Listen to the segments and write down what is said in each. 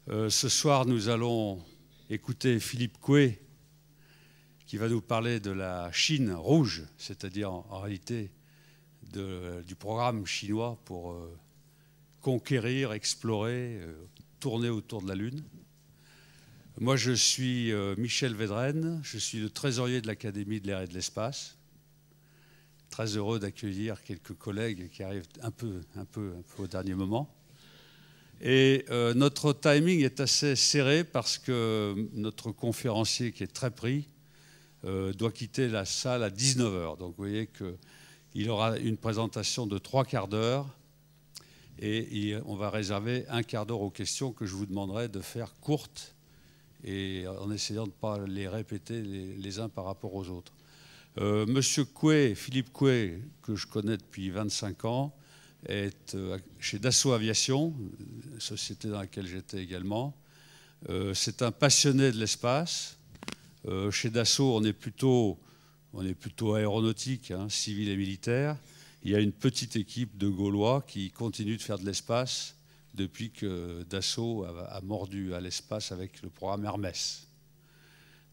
Ce soir, nous allons écouter Philippe Coué, qui va nous parler de la Chine rouge, c'est-à-dire en réalité du programme chinois pour conquérir, explorer, tourner autour de la Lune. Moi, je suis Michel Védrenne, je suis le trésorier de l'Académie de l'air et de l'espace. Très heureux d'accueillir quelques collègues qui arrivent un peu au dernier moment. Et notre timing est assez serré parce que notre conférencier, qui est très pris, doit quitter la salle à 19h. Donc vous voyez qu'il aura une présentation de 3 quarts d'heure et on va réserver 1 quart d'heure aux questions que je vous demanderai de faire courtes et en essayant de ne pas les répéter les uns par rapport aux autres. Monsieur Coué, Philippe Coué, que je connais depuis 25 ans, est chez Dassault Aviation, société dans laquelle j'étais également. C'est un passionné de l'espace. Chez Dassault, on est plutôt aéronautique, hein, civil et militaire. Il y a une petite équipe de Gaulois qui continue de faire de l'espace depuis que Dassault a mordu à l'espace avec le programme Hermès.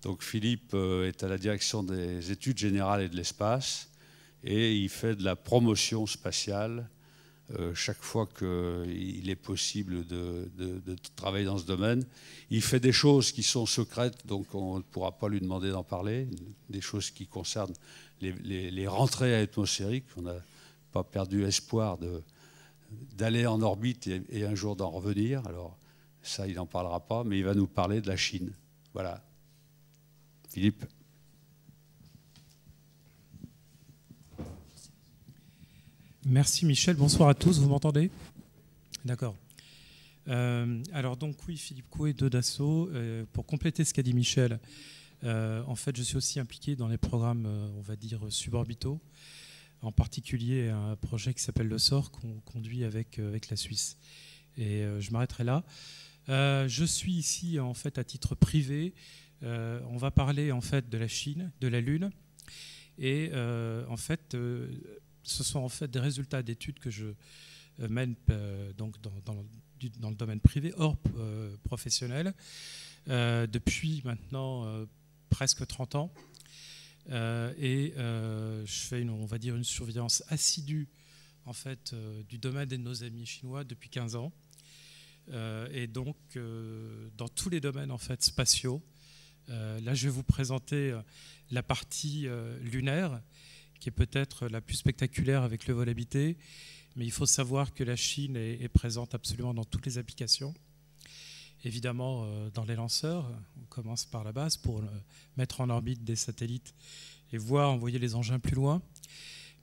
Donc Philippe est à la direction des études générales et de l'espace et il fait de la promotion spatiale chaque fois qu'il est possible de travailler dans ce domaine. Il fait des choses qui sont secrètes, donc on ne pourra pas lui demander d'en parler, des choses qui concernent les rentrées atmosphériques. On n'a pas perdu espoir d'aller en orbite et un jour d'en revenir. Alors ça, il n'en parlera pas, mais il va nous parler de la Chine. Voilà. Philippe. Merci Michel, bonsoir à tous, vous m'entendez? D'accord. Alors donc oui, Philippe Coué de Dassault. Pour compléter ce qu'a dit Michel, en fait je suis aussi impliqué dans les programmes, on va dire, suborbitaux, en particulier un projet qui s'appelle le SOR qu'on conduit avec la Suisse. Et je m'arrêterai là. Je suis ici en fait à titre privé. On va parler en fait de la Chine, de la Lune, et en fait ce sont en fait des résultats d'études que je mène donc dans le domaine privé, hors professionnel, depuis maintenant presque 30 ans. Et je fais on va dire une surveillance assidue en fait du domaine de nos amis chinois depuis 15 ans. Et donc dans tous les domaines en fait spatiaux. Là, je vais vous présenter la partie lunaire, qui est peut-être la plus spectaculaire avec le vol habité. Mais il faut savoir que la Chine est présente absolument dans toutes les applications. Évidemment, dans les lanceurs, on commence par la base pour mettre en orbite des satellites et voir envoyer les engins plus loin.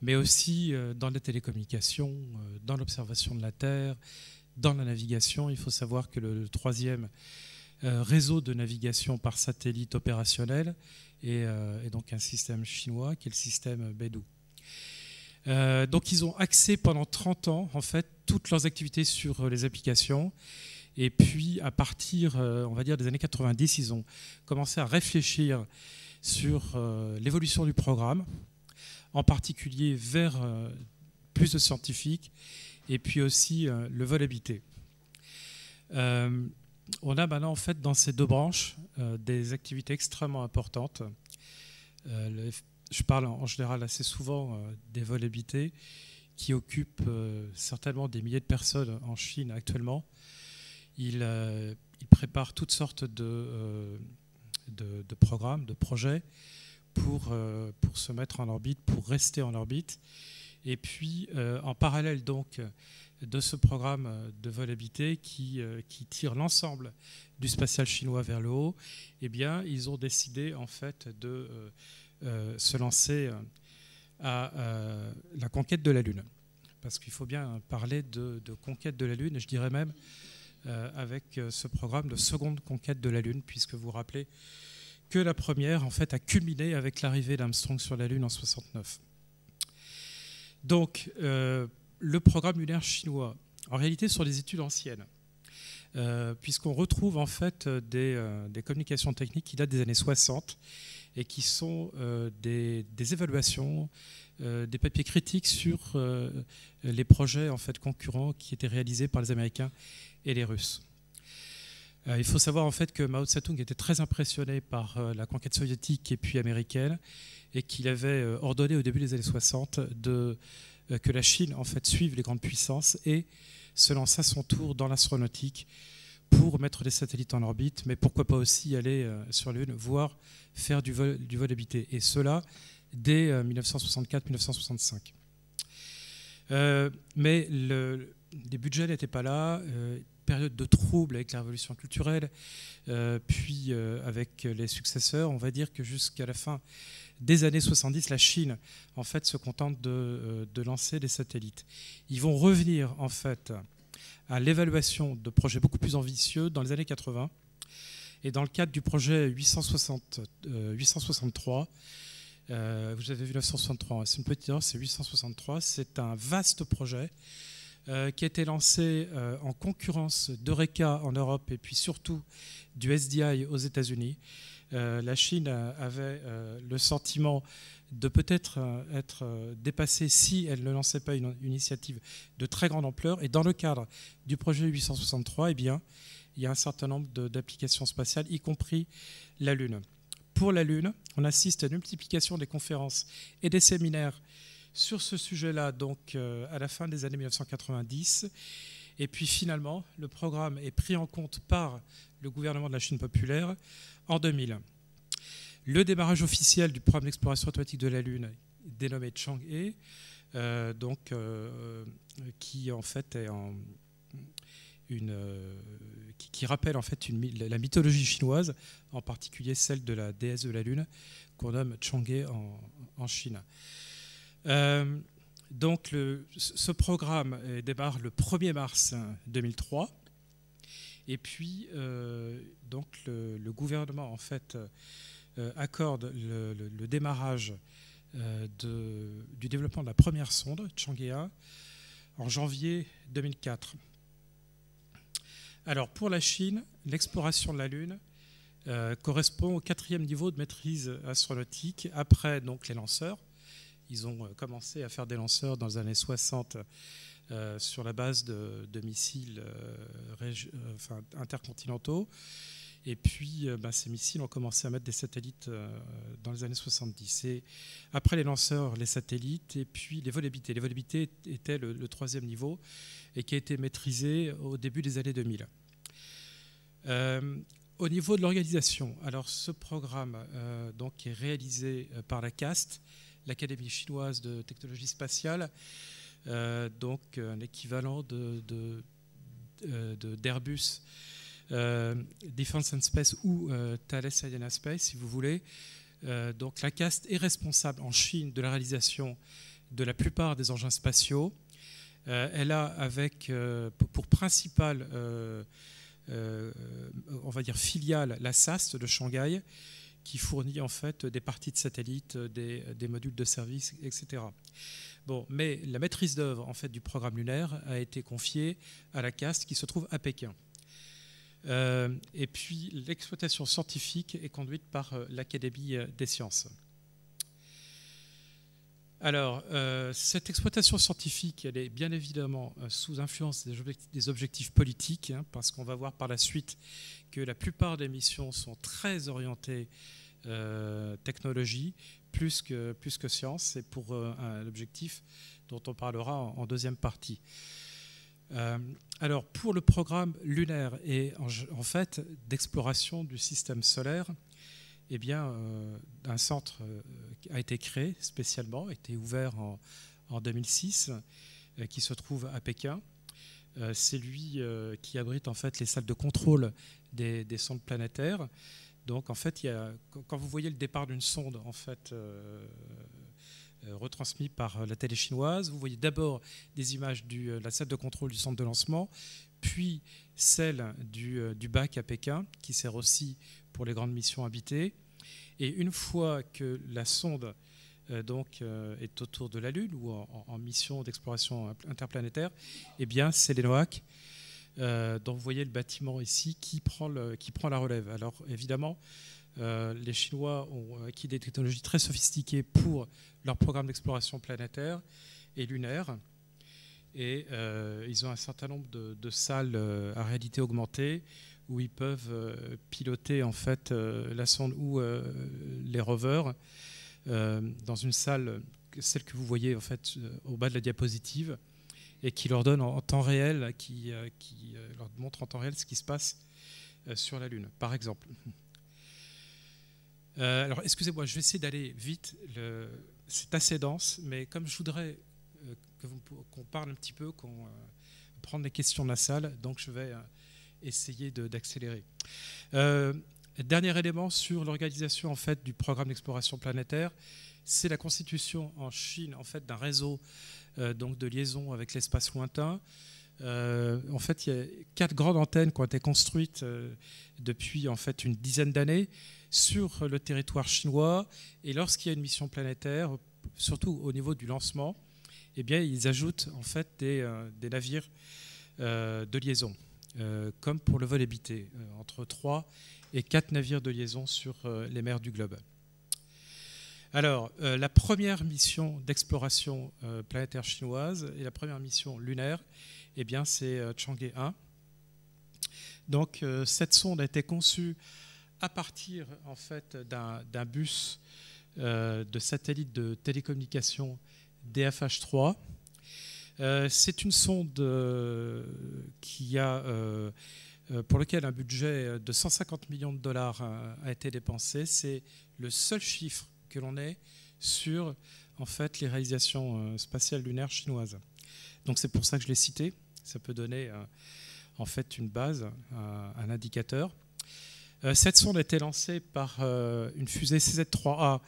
Mais aussi dans les télécommunications, dans l'observation de la Terre, dans la navigation. Il faut savoir que le troisième réseau de navigation par satellite opérationnel et donc un système chinois qui est le système Beidou. Donc ils ont axé pendant 30 ans en fait toutes leurs activités sur les applications et puis à partir on va dire des années 90 ils ont commencé à réfléchir sur l'évolution du programme, en particulier vers plus de scientifiques et puis aussi le vol habité. On a maintenant en fait dans ces deux branches des activités extrêmement importantes. Je parle en général assez souvent des vols habités qui occupent certainement des milliers de personnes en Chine actuellement. Ils préparent toutes sortes de programmes, de projets pour se mettre en orbite, pour rester en orbite. Et puis en parallèle donc de ce programme de vol habité qui tire l'ensemble du spatial chinois vers le haut, eh bien, ils ont décidé en fait de se lancer à la conquête de la Lune. Parce qu'il faut bien parler de conquête de la Lune, et je dirais même avec ce programme de seconde conquête de la Lune, puisque vous vous rappelez que la première en fait a culminé avec l'arrivée d'Armstrong sur la Lune en 69. Donc, le programme lunaire chinois, en réalité sur les études anciennes, puisqu'on retrouve en fait des communications techniques qui datent des années 60 et qui sont des évaluations, des papiers critiques sur les projets en fait concurrents qui étaient réalisés par les Américains et les Russes. Il faut savoir en fait que Mao Tse-tung était très impressionné par la conquête soviétique et puis américaine, et qu'il avait ordonné au début des années 60 que la Chine en fait suive les grandes puissances et se lance à son tour dans l'astronautique pour mettre des satellites en orbite, mais pourquoi pas aussi aller sur la Lune, voire faire du vol habité. Et cela dès 1964-1965. Mais les budgets n'étaient pas là. Période de trouble avec la révolution culturelle, puis avec les successeurs, on va dire que jusqu'à la fin des années 70, la Chine en fait se contente de lancer des satellites. Ils vont revenir en fait à l'évaluation de projets beaucoup plus ambitieux dans les années 80. Et dans le cadre du projet 863, vous avez vu 963, c'est une petite erreur, c'est 863, c'est un vaste projet qui a été lancé en concurrence d'Eureka en Europe et puis surtout du SDI aux États-Unis. La Chine avait le sentiment de peut-être être dépassée si elle ne lançait pas une initiative de très grande ampleur. Et dans le cadre du projet 863, eh bien, il y a un certain nombre d'applications spatiales, y compris la Lune. Pour la Lune, on assiste à une multiplication des conférences et des séminaires sur ce sujet-là, donc à la fin des années 1990. Et puis finalement, le programme est pris en compte par le gouvernement de la Chine populaire en 2000. Le démarrage officiel du programme d'exploration automatique de la Lune, dénommé Chang'e, qui en fait est qui rappelle en fait la mythologie chinoise, en particulier celle de la déesse de la Lune, qu'on nomme Chang'e en Chine. Donc ce programme démarre le 1er mars 2003, et puis donc le gouvernement en fait accorde le démarrage du développement de la première sonde Chang'e en janvier 2004. Alors pour la Chine, l'exploration de la Lune correspond au 4e niveau de maîtrise astronautique après donc les lanceurs. Ils ont commencé à faire des lanceurs dans les années 60 sur la base de missiles intercontinentaux. Et puis, ces missiles ont commencé à mettre des satellites dans les années 70. Et après les lanceurs, les satellites, et puis les vols habités. Les vols habités étaient le 3e niveau et qui a été maîtrisé au début des années 2000. Au niveau de l'organisation, alors ce programme donc est réalisé par la CAST, l'Académie chinoise de technologie spatiale, donc un équivalent d'Airbus Defense and Space ou Thales Alenia Space, si vous voulez. Donc la CAST est responsable en Chine de la réalisation de la plupart des engins spatiaux. Elle a avec pour principale on va dire filiale la SAST de Shanghai, qui fournit en fait des parties de satellites, des modules de service, etc. Bon, mais la maîtrise d'œuvre en fait du programme lunaire a été confiée à la CAST qui se trouve à Pékin. Et puis l'exploitation scientifique est conduite par l'Académie des sciences. Alors, cette exploitation scientifique, elle est bien évidemment sous influence des objectifs politiques, hein, parce qu'on va voir par la suite que la plupart des missions sont très orientées technologie, plus que science. C'est pour un objectif dont on parlera en deuxième partie. Alors, pour le programme lunaire et en fait d'exploration du système solaire, eh bien, un centre a été créé spécialement, a été ouvert en 2006, qui se trouve à Pékin. C'est lui qui abrite en fait les salles de contrôle des sondes planétaires. Donc, en fait, quand vous voyez le départ d'une sonde, en fait, retransmis par la télé chinoise, vous voyez d'abord des images de la salle de contrôle du centre de lancement, puis celle du bac à Pékin, qui sert aussi pour les grandes missions habitées. Et une fois que la sonde est autour de la Lune ou en mission d'exploration interplanétaire, eh bien, c'est l'ENOAC, dont vous voyez le bâtiment ici, qui prend la relève. Alors, évidemment, les Chinois ont acquis des technologies très sophistiquées pour leur programme d'exploration planétaire et lunaire. Et ils ont un certain nombre de salles à réalité augmentée où ils peuvent piloter en fait la sonde ou les rovers dans une salle, celle que vous voyez en fait au bas de la diapositive, et qui leur donne en temps réel, qui leur montre en temps réel ce qui se passe sur la Lune, par exemple. Alors, excusez-moi, je vais essayer d'aller vite. C'est assez dense, mais comme je voudrais qu'on parle un petit peu, qu'on prenne les questions de la salle, donc je vais essayer d'accélérer. Dernier élément sur l'organisation en fait du programme d'exploration planétaire, c'est la constitution en Chine en fait d'un réseau donc de liaison avec l'espace lointain. En fait, il y a 4 grandes antennes qui ont été construites depuis en fait une dizaine d'années sur le territoire chinois. Et lorsqu'il y a une mission planétaire, surtout au niveau du lancement, eh bien, ils ajoutent en fait des navires de liaison, comme pour le vol habité, entre 3 et 4 navires de liaison sur les mers du globe. Alors, la première mission d'exploration planétaire chinoise et la première mission lunaire, eh bien, c'est Chang'e 1. Donc, cette sonde a été conçue à partir en fait, d'un bus de satellite de télécommunication DFH3. C'est une sonde pour laquelle un budget de 150 millions de dollars a été dépensé. C'est le seul chiffre que l'on ait sur en fait, les réalisations spatiales lunaires chinoises. Donc c'est pour ça que je l'ai cité. Ça peut donner en fait une base, un indicateur. Cette sonde a été lancée par une fusée CZ-3A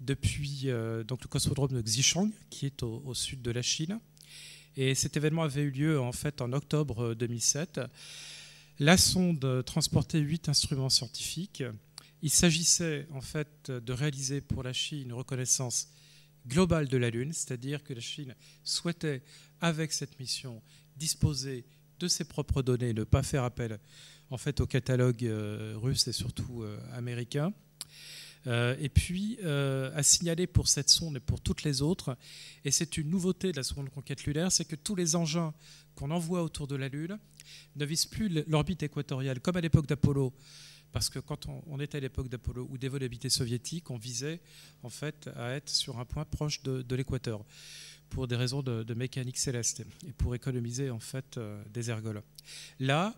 depuis donc le cosmodrome de Xichang, qui est au sud de la Chine. Et cet événement avait eu lieu en fait en octobre 2007. La sonde transportait 8 instruments scientifiques. Il s'agissait en fait de réaliser pour la Chine une reconnaissance globale de la Lune, c'est-à-dire que la Chine souhaitait, avec cette mission, disposer de ses propres données, ne pas faire appel en fait au catalogue russe et surtout américain. Et puis à signaler pour cette sonde et pour toutes les autres, et c'est une nouveauté de la sonde de conquête lunaire, c'est que tous les engins qu'on envoie autour de la Lune ne visent plus l'orbite équatoriale, comme à l'époque d'Apollo. Parce que quand on était à l'époque d'Apollo ou des vols habités soviétiques, on visait en fait à être sur un point proche de l'équateur pour des raisons de mécanique céleste et pour économiser en fait des ergols. Là,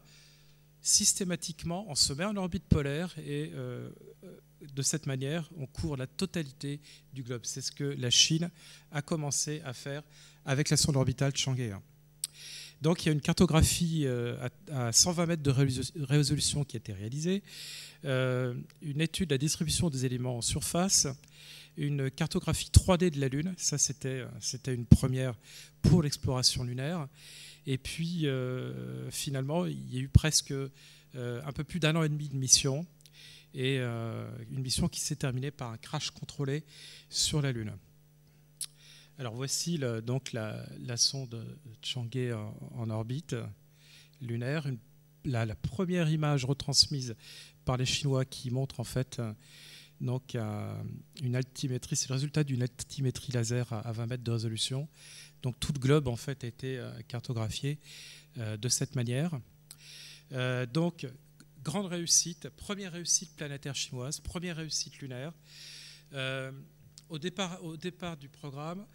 systématiquement, on se met en orbite polaire et de cette manière, on couvre la totalité du globe. C'est ce que la Chine a commencé à faire avec la sonde orbitale Chang'e 1. Donc il y a une cartographie à 120 mètres de résolution qui a été réalisée, une étude de la distribution des éléments en surface, une cartographie 3D de la Lune, ça c'était une première pour l'exploration lunaire, et puis finalement il y a eu presque un peu plus d'1 an et demi de mission, et une mission qui s'est terminée par un crash contrôlé sur la Lune. Alors voici donc la sonde Chang'e en orbite lunaire. La première image retransmise par les Chinois qui montre en fait donc, une altimétrie, c'est le résultat d'une altimétrie laser à 20 mètres de résolution. Donc tout le globe en fait a été cartographié de cette manière. Donc grande réussite, première réussite planétaire chinoise, première réussite lunaire. Au départ du programme,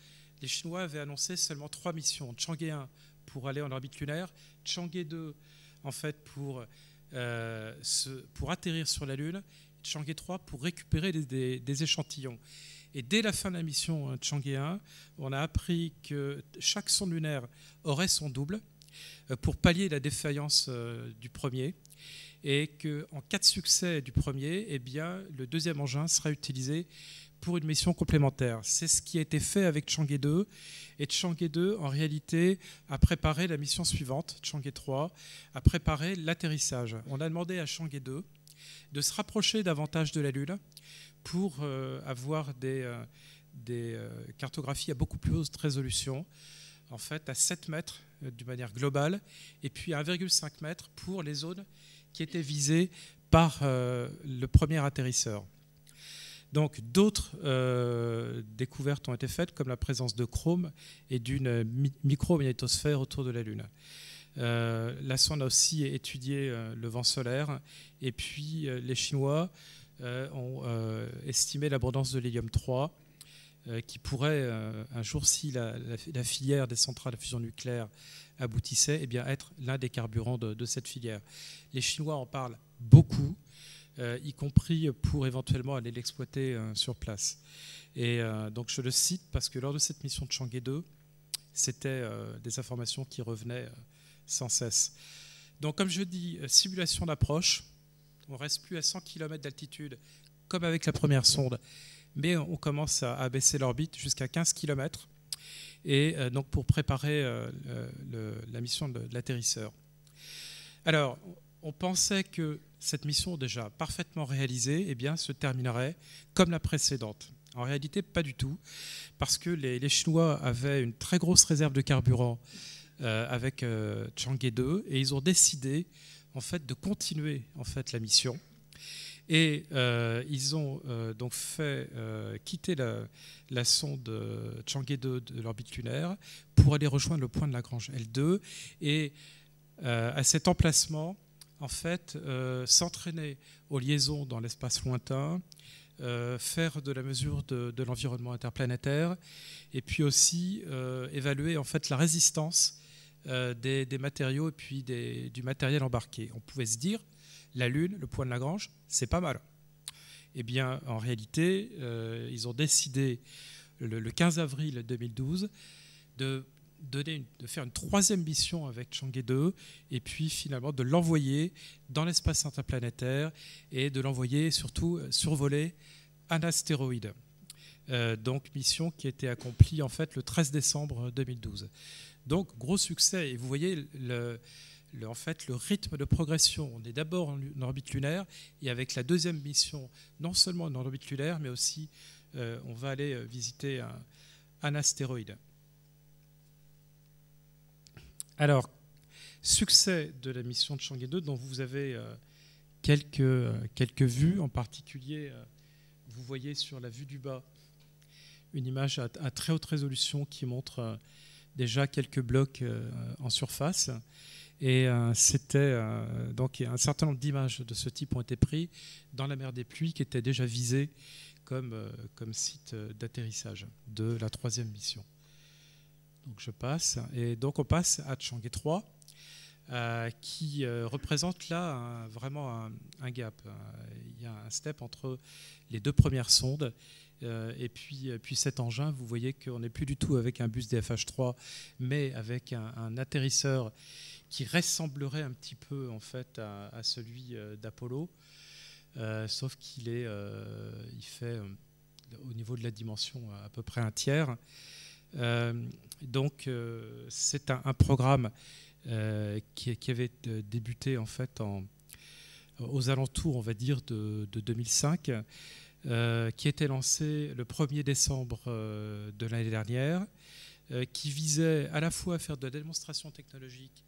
les Chinois avaient annoncé seulement 3 missions. Chang'e 1 pour aller en orbite lunaire, Chang'e 2 en fait pour atterrir sur la Lune, Chang'e 3 pour récupérer des échantillons. Et dès la fin de la mission Chang'e 1, on a appris que chaque sonde lunaire aurait son double pour pallier la défaillance du premier, et qu'en cas de succès du premier, eh bien, le deuxième engin sera utilisé pour une mission complémentaire. C'est ce qui a été fait avec Chang'e 2. Et Chang'e 2, en réalité, a préparé la mission suivante, Chang'e 3, a préparé l'atterrissage. On a demandé à Chang'e 2 de se rapprocher davantage de la Lune pour avoir des cartographies à beaucoup plus haute résolution, en fait à 7 mètres d'une manière globale, et puis à 1,5 mètre pour les zones qui étaient visées par le premier atterrisseur. Donc d'autres découvertes ont été faites, comme la présence de chrome et d'une micro-magnétosphère autour de la Lune. La sonde a aussi étudié le vent solaire. Et puis, les Chinois ont estimé l'abondance de l'hélium-3, qui pourrait, un jour, si la filière des centrales à fusion nucléaire aboutissait, eh bien, être l'un des carburants de cette filière. Les Chinois en parlent beaucoup, y compris pour éventuellement aller l'exploiter sur place. Et donc je le cite parce que lors de cette mission de Chang'e 2, c'était des informations qui revenaient sans cesse. Donc comme je dis, simulation d'approche, on ne reste plus à 100 km d'altitude comme avec la première sonde, mais on commence à baisser l'orbite jusqu'à 15 km, et donc pour préparer la mission de l'atterrisseur. Alors, on pensait que cette mission déjà parfaitement réalisée, eh bien, se terminerait comme la précédente. En réalité, pas du tout, parce que les Chinois avaient une très grosse réserve de carburant avec Chang'e 2, et ils ont décidé en fait de continuer en fait la mission. Et ils ont donc fait quitter la sonde Chang'e 2 de l'orbite lunaire pour aller rejoindre le point de Lagrange L2, et à cet emplacement, en fait, s'entraîner aux liaisons dans l'espace lointain, faire de la mesure de l'environnement interplanétaire, et puis aussi évaluer en fait la résistance des matériaux et puis du matériel embarqué. On pouvait se dire, la Lune, le point de Lagrange, c'est pas mal. Eh bien, en réalité, ils ont décidé le 15 avril 2012 de faire une troisième mission avec Chang'e 2, et puis finalement de l'envoyer dans l'espace interplanétaire et de l'envoyer surtout survoler un astéroïde. Donc mission qui a été accomplie en fait le 13 décembre 2012. Donc gros succès, et vous voyez en fait, le rythme de progression. On est d'abord en orbite lunaire, et avec la deuxième mission, non seulement en orbite lunaire, mais aussi on va aller visiter un astéroïde. Alors, succès de la mission de Chang'e 2, dont vous avez quelques vues. En particulier, vous voyez sur la vue du bas une image à très haute résolution qui montre déjà quelques blocs en surface. Et donc un certain nombre d'images de ce type ont été prises dans la mer des Pluies, qui était déjà visée comme site d'atterrissage de la troisième mission. Donc je passe, et donc on passe à Chang'e 3, qui représente là vraiment un gap. Il y a un step entre les deux premières sondes, et puis cet engin. Vous voyez qu'on n'est plus du tout avec un bus DFH3, mais avec un atterrisseur qui ressemblerait un petit peu en fait à celui d'Apollo, sauf qu'il fait au niveau de la dimension à peu près un tiers. Donc c'est un programme qui avait débuté en fait aux alentours, on va dire, de 2005, qui a été lancé le 1er décembre de l'année dernière, qui visait à la fois à faire de la démonstration technologique,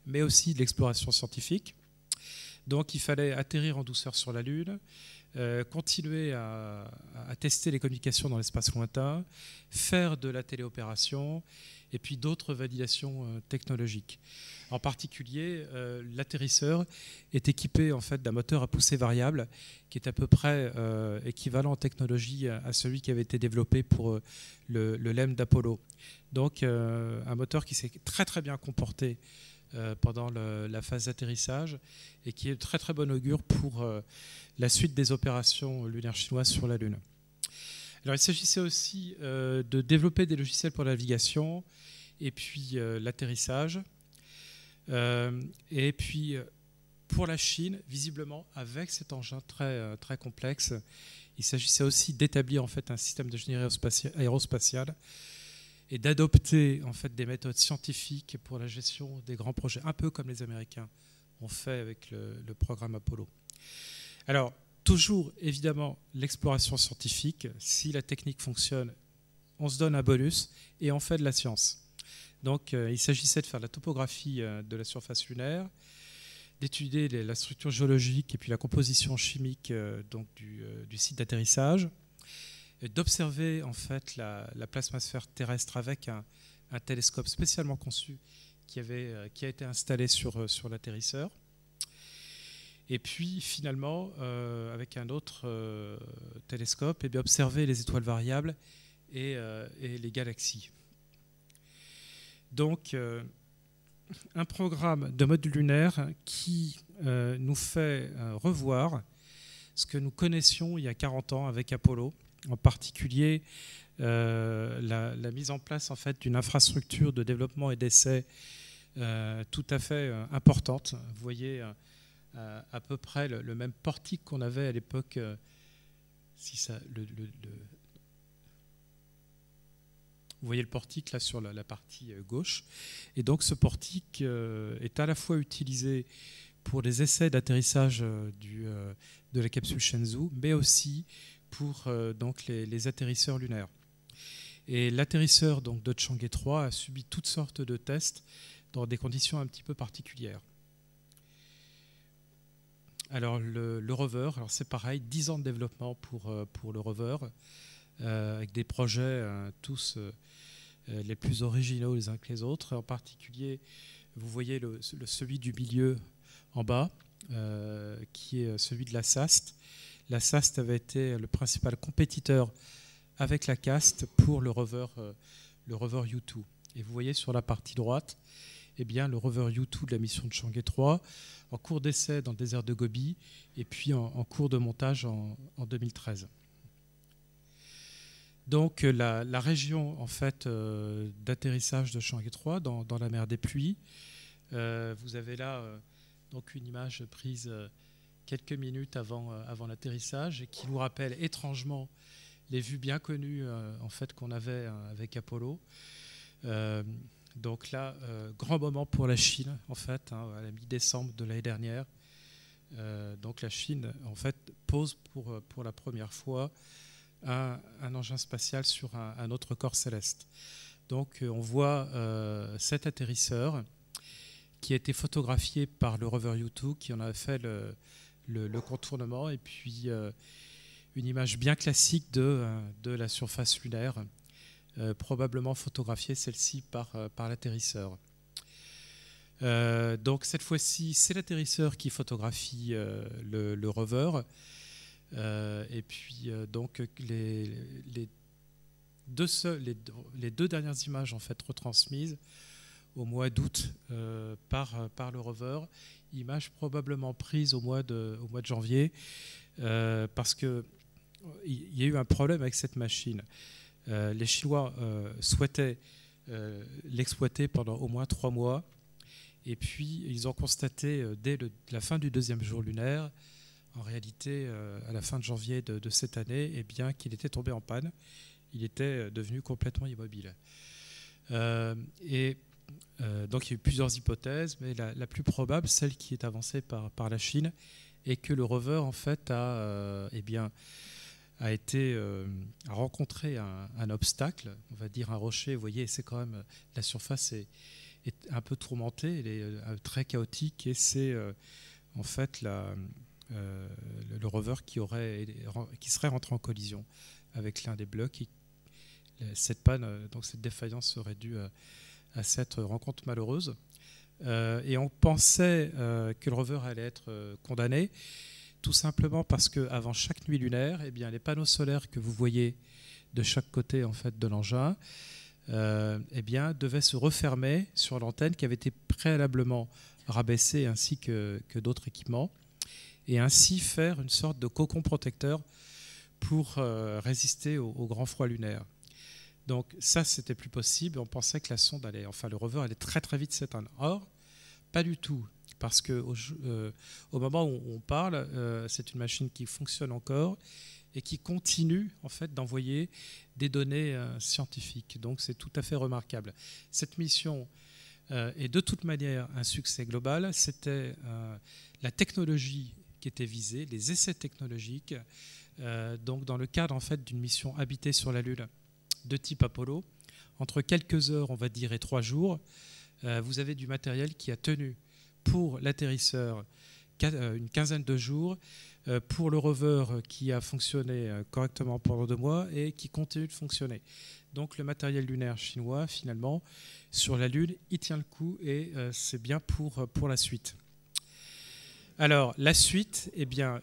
mais aussi de l'exploration scientifique. Donc il fallait atterrir en douceur sur la Lune, continuer à tester les communications dans l'espace lointain, faire de la téléopération, et puis d'autres validations technologiques. En particulier, l'atterrisseur est équipé en fait d'un moteur à poussée variable qui est à peu près équivalent en technologie à celui qui avait été développé pour le LEM d'Apollo. Donc un moteur qui s'est très très bien comporté pendant la phase d'atterrissage, et qui est de très très bon augure pour la suite des opérations lunaires chinoises sur la Lune. Alors il s'agissait aussi de développer des logiciels pour la navigation, et puis l'atterrissage, et puis pour la Chine, visiblement avec cet engin très, très complexe, il s'agissait aussi d'établir en fait un système d'ingénierie aérospatiale et d'adopter en fait des méthodes scientifiques pour la gestion des grands projets, un peu comme les Américains ont fait avec le programme Apollo. Alors, toujours évidemment l'exploration scientifique. Si la technique fonctionne, on se donne un bonus et on fait de la science. Donc il s'agissait de faire la topographie de la surface lunaire, d'étudier la structure géologique et puis la composition chimique donc du site d'atterrissage, d'observer en fait la plasmasphère terrestre avec un télescope spécialement conçu qui a été installé sur l'atterrisseur. Et puis finalement, avec un autre télescope, eh bien, observer les étoiles variables et les galaxies. Donc, un programme de module lunaire qui nous fait revoir ce que nous connaissions il y a 40 ans avec Apollo, en particulier la mise en place en fait, d'une infrastructure de développement et d'essai tout à fait importante. Vous voyez à peu près le même portique qu'on avait à l'époque. Vous voyez le portique là sur la partie gauche. Et donc ce portique est à la fois utilisé pour les essais d'atterrissage de la capsule Shenzhou, mais aussi pour donc les atterrisseurs lunaires. Et l'atterrisseur donc, de Chang'e 3 a subi toutes sortes de tests dans des conditions un petit peu particulières. Alors le rover, c'est pareil, 10 ans de développement pour le rover, avec des projets tous les plus originaux les uns que les autres. En particulier, vous voyez celui du milieu en bas, qui est celui de la SAST. La SAST avait été le principal compétiteur avec la CAST pour le rover U2. Et vous voyez sur la partie droite, eh bien, le rover U2 de la mission de Chang'e 3, en cours d'essai dans le désert de Gobi, et puis en cours de montage en 2013. Donc la région en fait, d'atterrissage de Chang'e 3 dans la mer des Pluies, vous avez là donc une image prise quelques minutes avant l'atterrissage et qui nous rappelle étrangement les vues bien connues en fait, qu'on avait avec Apollo. Donc là, grand moment pour la Chine, en fait, à la mi-décembre de l'année dernière. Donc la Chine, en fait, pose pour la première fois un engin spatial sur un autre corps céleste. Donc on voit cet atterrisseur qui a été photographié par le rover U2, qui en a fait le contournement, et puis une image bien classique de la surface lunaire, probablement photographiée celle-ci par l'atterrisseur. Donc cette fois-ci, c'est l'atterrisseur qui photographie le rover. Et puis donc les deux dernières images en fait retransmises au mois d'août par le rover, images probablement prises au mois de janvier, parce que il y a eu un problème avec cette machine. Les Chinois souhaitaient l'exploiter pendant au moins 3 mois, et puis ils ont constaté dès la fin du 2e jour lunaire, en réalité à la fin de janvier de cette année, eh bien, qu'il était tombé en panne. Il était devenu complètement immobile. Donc il y a eu plusieurs hypothèses, mais la plus probable, celle qui est avancée par la Chine, est que le rover en fait a rencontré un obstacle, on va dire un rocher. Vous voyez, c'est quand même, la surface est un peu tourmentée, elle est très chaotique, et c'est en fait le rover qui serait rentré en collision avec l'un des blocs. Cette panne, donc cette défaillance serait due à cette rencontre malheureuse. Et on pensait que le rover allait être condamné, tout simplement parce qu'avant chaque nuit lunaire, eh bien, les panneaux solaires que vous voyez de chaque côté en fait, de l'engin eh bien, devaient se refermer sur l'antenne qui avait été préalablement rabaissée, ainsi que d'autres équipements, et ainsi faire une sorte de cocon protecteur pour résister au grand froid lunaire. Donc ça, c'était plus possible. On pensait que la sonde le rover allait très très vite s'éteindre. Or, pas du tout, parce que au moment où on parle, c'est une machine qui fonctionne encore et qui continue en fait d'envoyer des données scientifiques. Donc c'est tout à fait remarquable. Cette mission est de toute manière un succès global. C'était la technologie qui était visée, les essais technologiques. Donc dans le cadre en fait d'une mission habitée sur la Lune de type Apollo, entre quelques heures, on va dire, et 3 jours, vous avez du matériel qui a tenu pour l'atterrisseur une quinzaine de jours pour le rover qui a fonctionné correctement pendant 2 mois et qui continue de fonctionner. Donc le matériel lunaire chinois, finalement, sur la Lune, il tient le coup et c'est bien pour la suite. Alors, la suite, eh bien...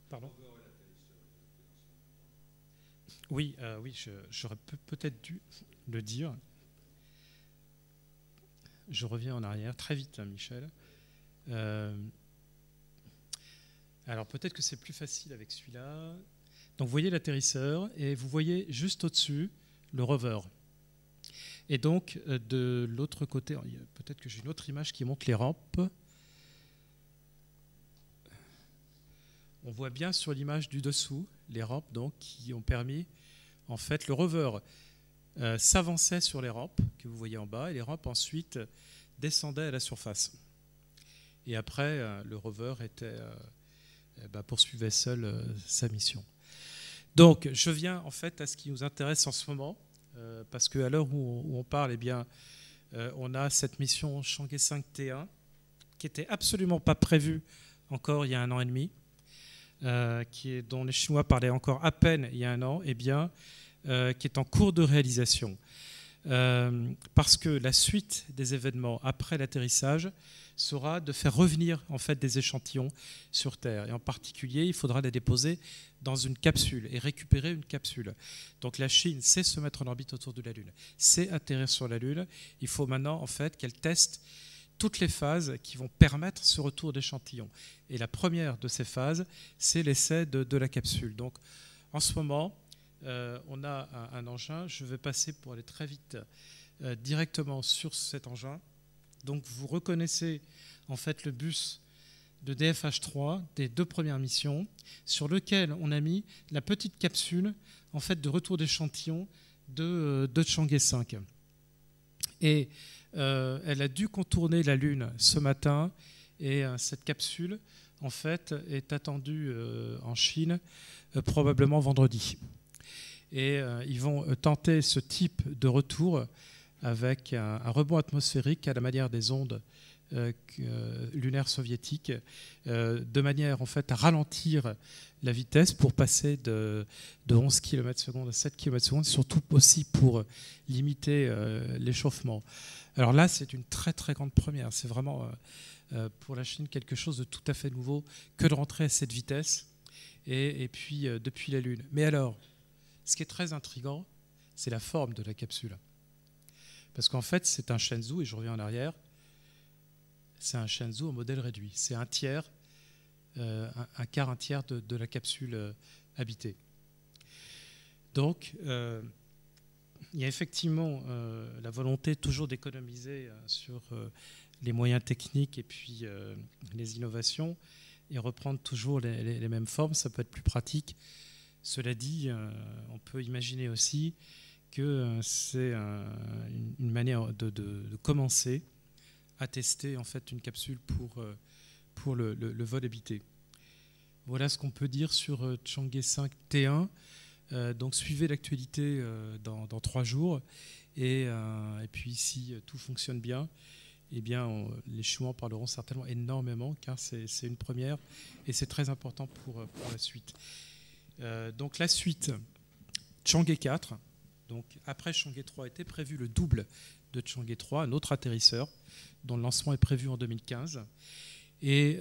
Pardon ? Oui, j'aurais peut-être dû le dire. Je reviens en arrière, très vite, hein, Michel. Alors, peut-être que c'est plus facile avec celui-là. Donc, vous voyez l'atterrisseur et vous voyez juste au-dessus le rover. Et donc, de l'autre côté, peut-être que j'ai une autre image qui montre les rampes. On voit bien sur l'image du dessous les rampes donc, qui ont permis, en fait, le rover s'avançait sur les rampes que vous voyez en bas et les rampes ensuite descendaient à la surface. Et après, le rover poursuivait seul sa mission. Donc, je viens en fait à ce qui nous intéresse en ce moment, parce qu'à l'heure où on parle, eh bien, on a cette mission Chang'e 5 T1 qui n'était absolument pas prévue encore il y a 1 an et demi, dont les Chinois parlaient encore à peine il y a 1 an, eh bien, qui est en cours de réalisation. Parce que la suite des événements après l'atterrissage sera de faire revenir en fait des échantillons sur Terre. Et en particulier, il faudra les déposer dans une capsule et récupérer une capsule. Donc la Chine sait se mettre en orbite autour de la Lune, sait atterrir sur la Lune. Il faut maintenant en fait qu'elle teste toutes les phases qui vont permettre ce retour d'échantillons. Et la première de ces phases, c'est l'essai de la capsule. Donc en ce moment, on a un engin. Je vais passer pour aller très vite directement sur cet engin. Donc vous reconnaissez en fait le bus de DFH3 des 2 premières missions sur lequel on a mis la petite capsule en fait de retour d'échantillons de Chang'e 5. Et elle a dû contourner la Lune ce matin et cette capsule en fait est attendue en Chine probablement vendredi. Et ils vont tenter ce type de retour avec un rebond atmosphérique à la manière des ondes lunaires soviétiques, de manière en fait à ralentir la vitesse pour passer de 11 km/s à 7 km/s, surtout aussi pour limiter l'échauffement. Alors là, c'est une très très grande première. C'est vraiment pour la Chine quelque chose de tout à fait nouveau que de rentrer à cette vitesse et puis depuis la Lune. Mais alors, ce qui est très intriguant, c'est la forme de la capsule. Parce qu'en fait, c'est un Shenzhou, et je reviens en arrière, c'est un Shenzhou au modèle réduit. C'est un tiers, un quart, un tiers de la capsule habitée. Donc, il y a effectivement la volonté toujours d'économiser sur les moyens techniques et puis les innovations et reprendre toujours les mêmes formes. Ça peut être plus pratique. Cela dit, on peut imaginer aussi que c'est une manière de commencer à tester en fait une capsule pour le vol habité. Voilà ce qu'on peut dire sur Chang'e 5 T1. Donc suivez l'actualité dans 3 jours et puis si tout fonctionne bien, eh bien les Chinois en parleront certainement énormément car c'est une première et c'est très important pour la suite. Donc la suite, Chang'e 4. Donc après Chang'e 3 était prévu le double de Chang'e 3, un autre atterrisseur dont le lancement est prévu en 2015 et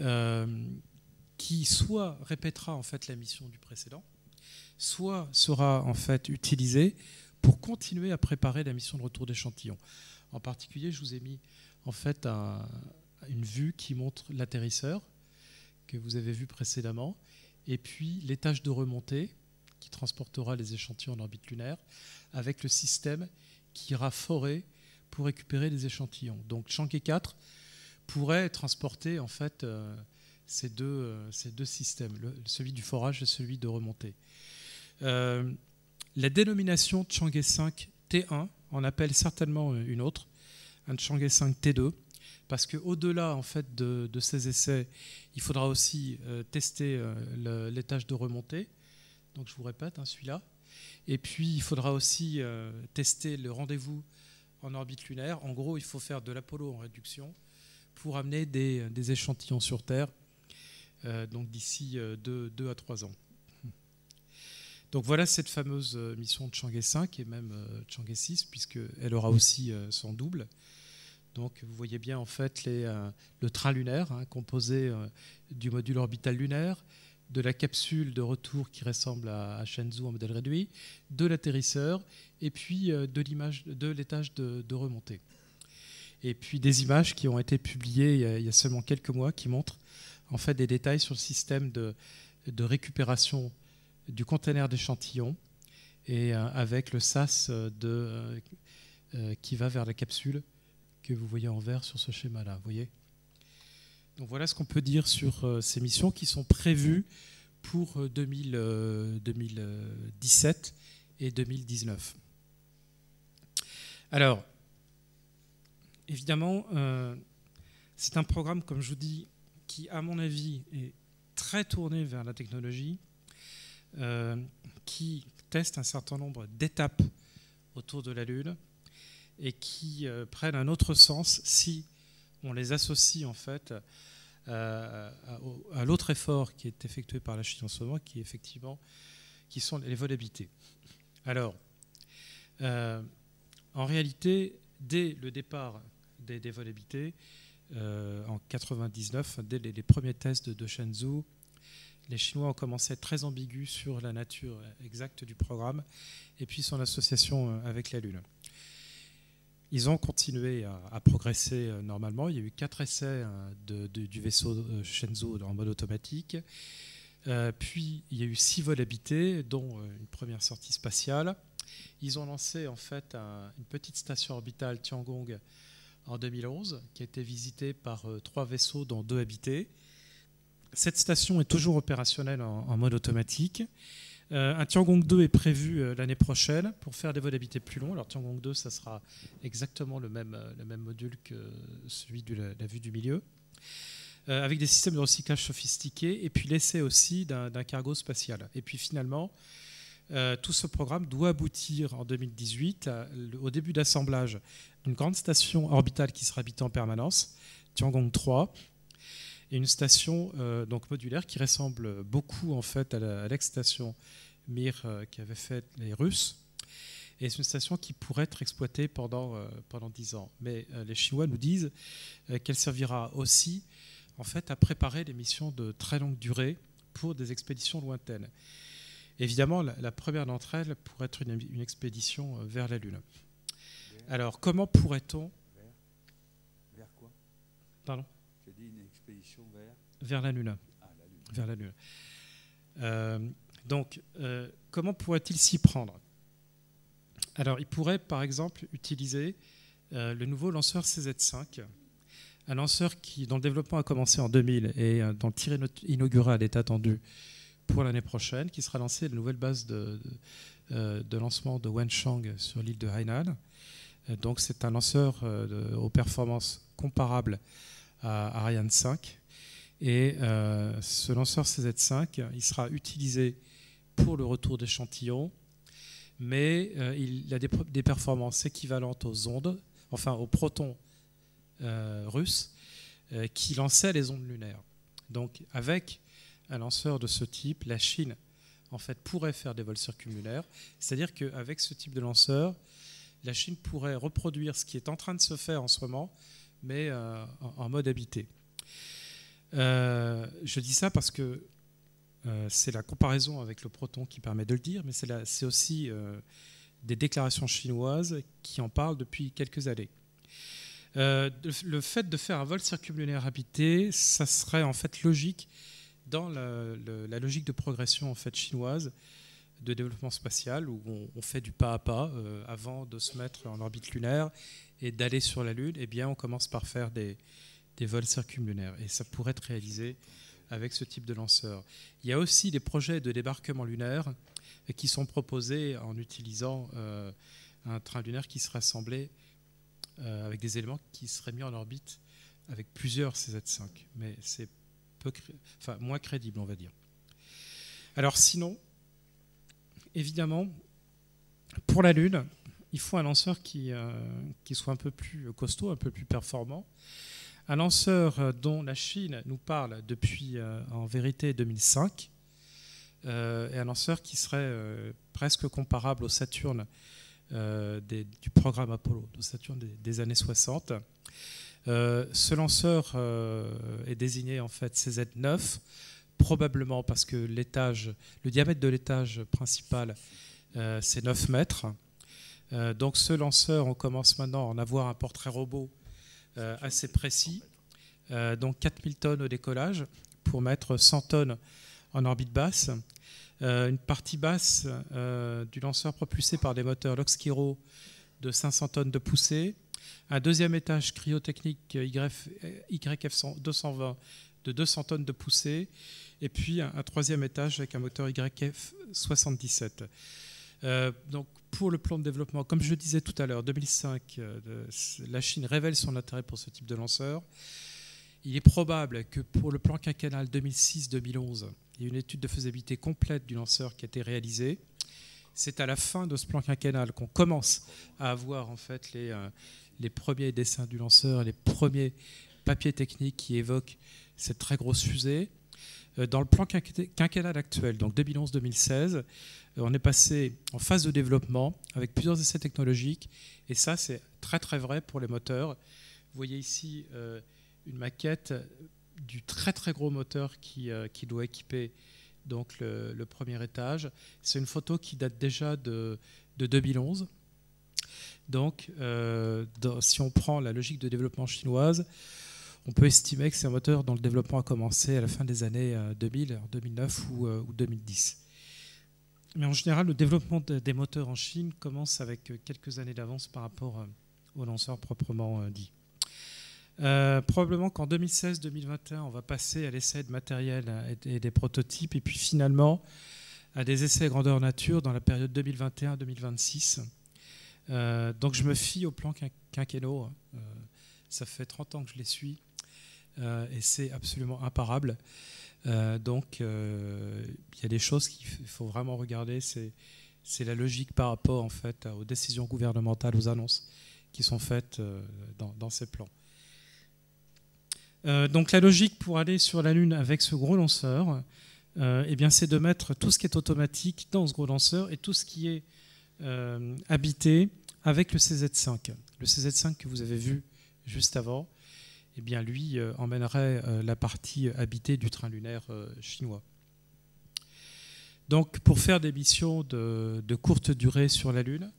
qui soit répétera en fait la mission du précédent, soit sera en fait utilisé pour continuer à préparer la mission de retour d'échantillons. En particulier, je vous ai mis en fait une vue qui montre l'atterrisseur que vous avez vu précédemment et puis l'étage de remontée qui transportera les échantillons en orbite lunaire avec le système qui ira forer pour récupérer les échantillons. Donc Chang'e 4 pourrait transporter en fait ces deux systèmes, celui du forage et celui de remontée. La dénomination Chang'e 5 T1 en appelle certainement une autre, un Chang'e 5 T2, parce qu'au-delà en fait, de ces essais, il faudra aussi tester l'étage de remontée. Donc je vous répète, celui-là. Et puis il faudra aussi tester le rendez-vous en orbite lunaire. En gros, il faut faire de l'Apollo en réduction pour amener des échantillons sur Terre, donc d'ici 2 à 3 ans. Donc voilà cette fameuse mission de Chang'e 5 et même Chang'e 6, puisqu'elle aura aussi son double. Donc vous voyez bien en fait le train lunaire, hein, composé du module orbital lunaire, de la capsule de retour qui ressemble à Shenzhou en modèle réduit, de l'atterrisseur et puis de l'étage de remontée. Et puis des images qui ont été publiées il y a seulement quelques mois qui montrent en fait des détails sur le système de récupération du conteneur d'échantillons et avec le sas qui va vers la capsule que vous voyez en vert sur ce schéma-là. Vous voyez ? Donc voilà ce qu'on peut dire sur ces missions qui sont prévues pour 2017 et 2019. Alors, évidemment, c'est un programme, comme je vous dis, qui, à mon avis, est très tourné vers la technologie, qui teste un certain nombre d'étapes autour de la Lune et qui prennent un autre sens si on les associe en fait à l'autre effort qui est effectué par la Chine en ce moment, qui sont les vols habités. Alors, en réalité, dès le départ des vols habités, en 99, dès les premiers tests de Shenzhou, les Chinois ont commencé à être très ambigus sur la nature exacte du programme et puis son association avec la Lune. Ils ont continué à progresser normalement. Il y a eu 4 essais du vaisseau Shenzhou en mode automatique. Puis il y a eu 6 vols habités, dont une première sortie spatiale. Ils ont lancé en fait une petite station orbitale Tiangong en 2011, qui a été visitée par 3 vaisseaux, dont 2 habités. Cette station est toujours opérationnelle en mode automatique. Un Tiangong 2 est prévu l'année prochaine pour faire des vols habités plus longs. Alors Tiangong 2, ça sera exactement le même module que celui de la vue du milieu, avec des systèmes de recyclage sophistiqués, et puis l'essai aussi d'un cargo spatial. Et puis finalement, tout ce programme doit aboutir en 2018 au début d'assemblage d'une grande station orbitale qui sera habitée en permanence, Tiangong 3, et une station donc modulaire qui ressemble beaucoup en fait à l'ex-station Mir qu'avaient fait les Russes. Et c'est une station qui pourrait être exploitée pendant 10 ans. Mais les Chinois nous disent qu'elle servira aussi en fait à préparer des missions de très longue durée pour des expéditions lointaines. Évidemment, la première d'entre elles pourrait être une expédition vers la Lune. Alors, comment pourrait-on... Vers quoi ? Pardon ? J'ai dit une expédition vers la Lune. Ah, la Lune. Vers la Lune. Donc, comment pourrait-il s'y prendre ? Alors, il pourrait, par exemple, utiliser le nouveau lanceur CZ5, un lanceur dont le développement a commencé en 2000 et dont le tir inaugural est attendu pour l'année prochaine, qui sera lancé à la nouvelle base de lancement de Wenchang sur l'île de Hainan. Donc, c'est un lanceur aux performances comparables à Ariane 5. Et ce lanceur CZ5, il sera utilisé pour le retour d'échantillons, mais il a des performances équivalentes aux ondes, enfin aux protons russes, qui lançaient les ondes lunaires. Donc avec un lanceur de ce type, la Chine en fait pourrait faire des vols circumlunaires, c'est-à-dire qu'avec ce type de lanceur, la Chine pourrait reproduire ce qui est en train de se faire en ce moment, mais en mode habité. Je dis ça parce que c'est la comparaison avec le Proton qui permet de le dire, mais c'est aussi des déclarations chinoises qui en parlent depuis quelques années. Le fait de faire un vol circumlunaire habité, ça serait en fait logique dans la logique de progression en fait chinoise de développement spatial, où on fait du pas à pas avant de se mettre en orbite lunaire et d'aller sur la Lune. Eh bien, on commence par faire des vols circumlunaires, et ça pourrait être réalisé avec ce type de lanceur. Il y a aussi des projets de débarquement lunaire qui sont proposés en utilisant un train lunaire qui serait assemblé avec des éléments qui seraient mis en orbite avec plusieurs CZ5, mais c'est moins crédible, on va dire. Alors sinon, évidemment, pour la Lune, il faut un lanceur qui soit un peu plus costaud, un peu plus performant. Un lanceur dont la Chine nous parle depuis, en vérité, 2005, et un lanceur qui serait presque comparable au Saturne du programme Apollo, au Saturne des années 60. Ce lanceur est désigné en fait CZ9, probablement parce que le diamètre de l'étage principal, c'est 9 mètres. Donc ce lanceur, on commence maintenant à en avoir un portrait robot assez précis. Donc 4000 tonnes au décollage pour mettre 100 tonnes en orbite basse. Une partie basse du lanceur propulsé par des moteurs Lockheed de 500 tonnes de poussée. Un deuxième étage cryotechnique YF220 de 200 tonnes de poussée. Et puis un troisième étage avec un moteur YF77. Donc pour le plan de développement, comme je le disais tout à l'heure, 2005, la Chine révèle son intérêt pour ce type de lanceur. Il est probable que pour le plan quinquennal 2006-2011, il y a une étude de faisabilité complète du lanceur qui a été réalisée. C'est à la fin de ce plan quinquennal qu'on commence à avoir en fait les premiers dessins du lanceur, les premiers papiers techniques qui évoquent cette très grosse fusée. Dans le plan quinquennal actuel, donc 2011-2016, on est passé en phase de développement avec plusieurs essais technologiques. Et ça, c'est très très vrai pour les moteurs. Vous voyez ici une maquette du très très gros moteur qui doit équiper donc le premier étage. C'est une photo qui date déjà de 2011. Donc, si on prend la logique de développement chinoise, on peut estimer que c'est un moteur dont le développement a commencé à la fin des années 2000, 2009 ou 2010. Mais en général, le développement des moteurs en Chine commence avec quelques années d'avance par rapport aux lanceurs proprement dit. Probablement qu'en 2016-2021, on va passer à l'essai de matériel et des prototypes, et puis finalement à des essais grandeur nature dans la période 2021-2026. Donc je me fie au plan quinquennaux. Ça fait 30 ans que je les suis, et c'est absolument imparable. Donc il y a des choses qu'il faut vraiment regarder. C'est la logique par rapport en fait aux décisions gouvernementales, aux annonces qui sont faites dans ces plans. Donc la logique pour aller sur la Lune avec ce gros lanceur, eh bien, c'est de mettre tout ce qui est automatique dans ce gros lanceur et tout ce qui est habité avec le CZ5. Le CZ5 que vous avez vu juste avant, eh bien, lui emmènerait la partie habitée du train lunaire chinois. Donc pour faire des missions de courte durée sur la Lune,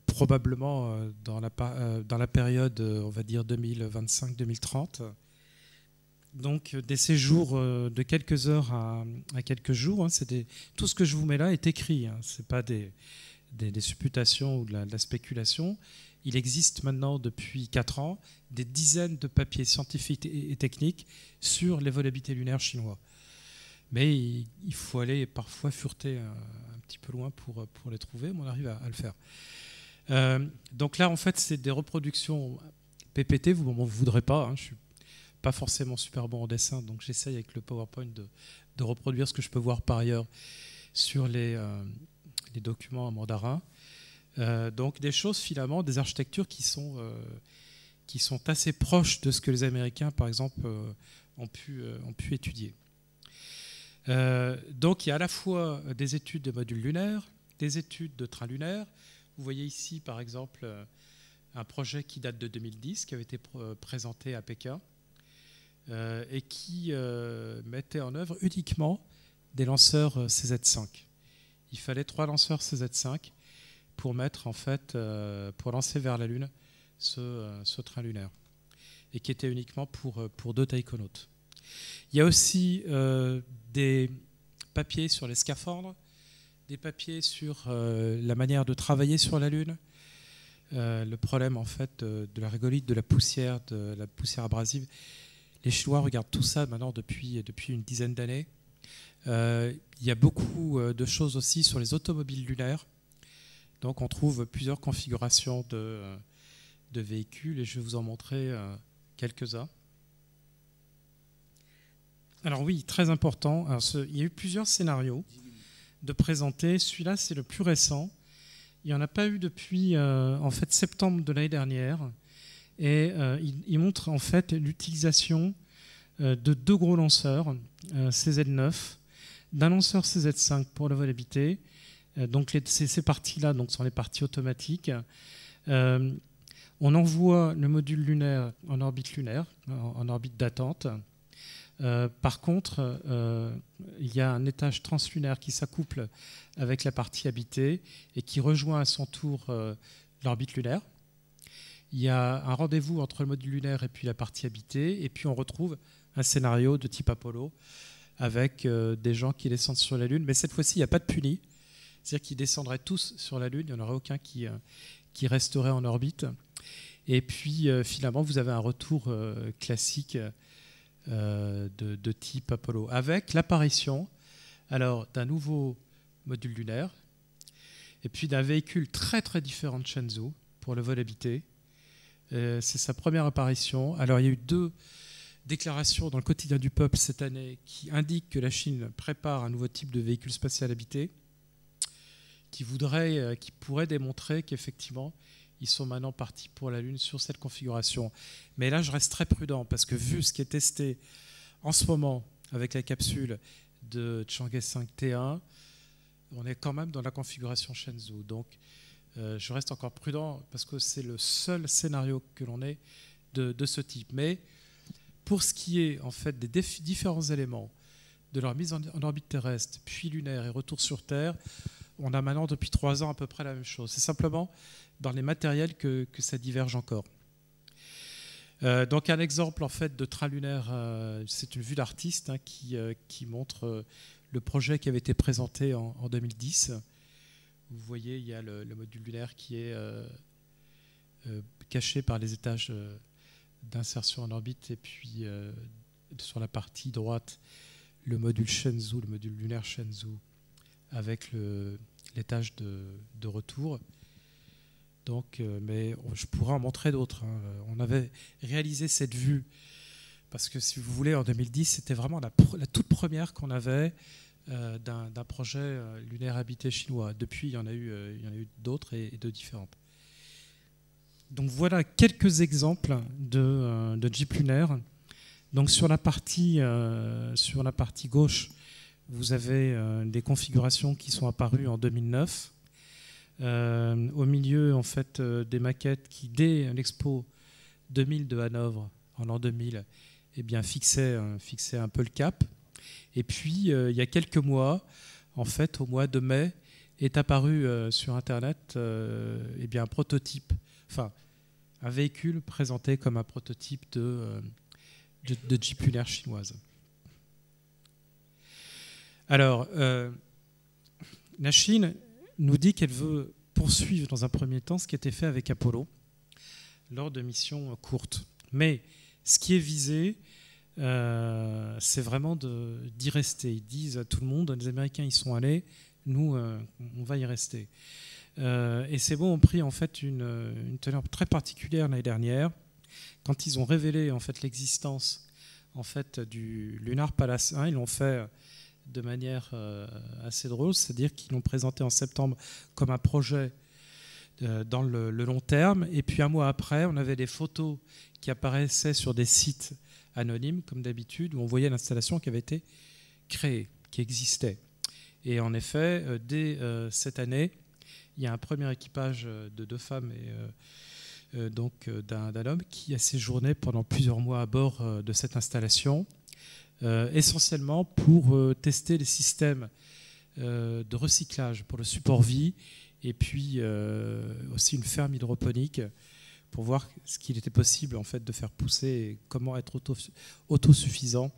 probablement dans la période, on va dire 2025-2030. Donc des séjours de quelques heures à quelques jours. Tout ce que je vous mets là est écrit. Ce n'est pas des supputations ou de la spéculation. Il existe maintenant depuis 4 ans des dizaines de papiers scientifiques et techniques sur les vols habités lunaires chinois. Mais il faut aller parfois fureter un petit peu loin pour les trouver, mais on arrive à le faire. Donc là, en fait, c'est des reproductions PPT. Vous ne m'en voudrez pas. Je ne suis pas forcément super bon en dessin, donc j'essaye avec le PowerPoint de reproduire ce que je peux voir par ailleurs sur les documents en mandarin. Donc des choses, finalement, des architectures qui sont assez proches de ce que les Américains, par exemple, ont pu étudier. Donc il y a à la fois des études de modules lunaires, des études de trains lunaires. Vous voyez ici, par exemple, un projet qui date de 2010, qui avait été présenté à Pékin, et qui mettait en œuvre uniquement des lanceurs CZ5. Il fallait 3 lanceurs CZ5 pour mettre, en fait, pour lancer vers la Lune ce train lunaire, et qui était uniquement pour 2 taïkonautes. Il y a aussi des papiers sur les scaphandres, des papiers sur la manière de travailler sur la Lune, le problème en fait de la régolithe, de la poussière abrasive. Les Chinois regardent tout ça maintenant depuis une dizaine d'années. Il y a beaucoup de choses aussi sur les automobiles lunaires. Donc on trouve plusieurs configurations de véhicules et je vais vous en montrer quelques-uns. Alors oui, très important. Alors, il y a eu plusieurs scénarios de présenter. Celui-là, c'est le plus récent. Il n'y en a pas eu depuis en fait septembre de l'année dernière. Et il montre en fait l'utilisation de 2 gros lanceurs CZ9, d'un lanceur CZ5 pour le vol habité. Donc ces parties-là sont les parties automatiques. On envoie le module lunaire en orbite lunaire, en orbite d'attente. Par contre, il y a un étage translunaire qui s'accouple avec la partie habitée et qui rejoint à son tour l'orbite lunaire. Il y a un rendez-vous entre le module lunaire et puis la partie habitée, et puis on retrouve un scénario de type Apollo avec des gens qui descendent sur la Lune, mais cette fois-ci, il n'y a pas de puni, c'est-à-dire qu'ils descendraient tous sur la Lune, il n'y en aurait aucun qui resterait en orbite. Et puis finalement, vous avez un retour classique de type Apollo, avec l'apparition d'un nouveau module lunaire, et puis d'un véhicule très très différent de Shenzhou pour le vol habité. C'est sa première apparition. Alors il y a eu 2 déclarations dans le quotidien du peuple cette année qui indiquent que la Chine prépare un nouveau type de véhicule spatial habité qui pourrait démontrer qu'effectivement ils sont maintenant partis pour la Lune sur cette configuration. Mais là, je reste très prudent parce que vu ce qui est testé en ce moment avec la capsule de Chang'e 5T1, on est quand même dans la configuration Shenzhou. Donc, je reste encore prudent parce que c'est le seul scénario que l'on ait de ce type. Mais pour ce qui est en fait des différents éléments de leur mise en orbite terrestre, puis lunaire et retour sur Terre, on a maintenant depuis 3 ans à peu près la même chose. C'est simplement dans les matériels que ça diverge encore. Donc un exemple en fait de train lunaire, c'est une vue d'artiste qui montre le projet qui avait été présenté en 2010. Vous voyez, il y a le module lunaire qui est caché par les étages d'insertion en orbite, et puis sur la partie droite, le module Shenzhou, le module lunaire Shenzhou, avec l'étage de retour. Donc, mais je pourrais en montrer d'autres. On avait réalisé cette vue parce que, si vous voulez, en 2010, c'était vraiment la toute première qu'on avait d'un projet lunaire habité chinois. Depuis, il y en a eu d'autres et de différentes. Donc voilà quelques exemples de Jeep lunaire. Donc sur la partie gauche, vous avez des configurations qui sont apparues en 2009. Au milieu, en fait, des maquettes qui, dès l'Expo 2000 de Hanovre, en l'an 2000, eh bien, fixaient un peu le cap. Et puis, il y a quelques mois, en fait, au mois de mai, est apparu sur Internet eh bien, un prototype, enfin, un véhicule présenté comme un prototype de Jeep lunaire chinoise. Alors, la Chine nous dit qu'elle veut poursuivre dans un premier temps ce qui a été fait avec Apollo lors de missions courtes. Mais ce qui est visé, c'est vraiment d'y rester. Ils disent à tout le monde, les Américains y sont allés, nous, on va y rester. Et ces mots ont pris en fait une teneur très particulière l'année dernière, quand ils ont révélé en fait l'existence en fait du Lunar Palace 1. Ils l'ont fait de manière assez drôle, c'est-à-dire qu'ils l'ont présenté en septembre comme un projet dans le long terme, et puis un mois après, on avait des photos qui apparaissaient sur des sites anonymes, comme d'habitude, où on voyait l'installation qui avait été créée, qui existait. Et en effet, dès cette année, il y a un premier équipage de 2 femmes et donc d'un homme qui a séjourné pendant plusieurs mois à bord de cette installation, essentiellement pour tester les systèmes de recyclage pour le support vie, et puis aussi une ferme hydroponique pour voir ce qu'il était possible en fait de faire pousser et comment être autosuffisant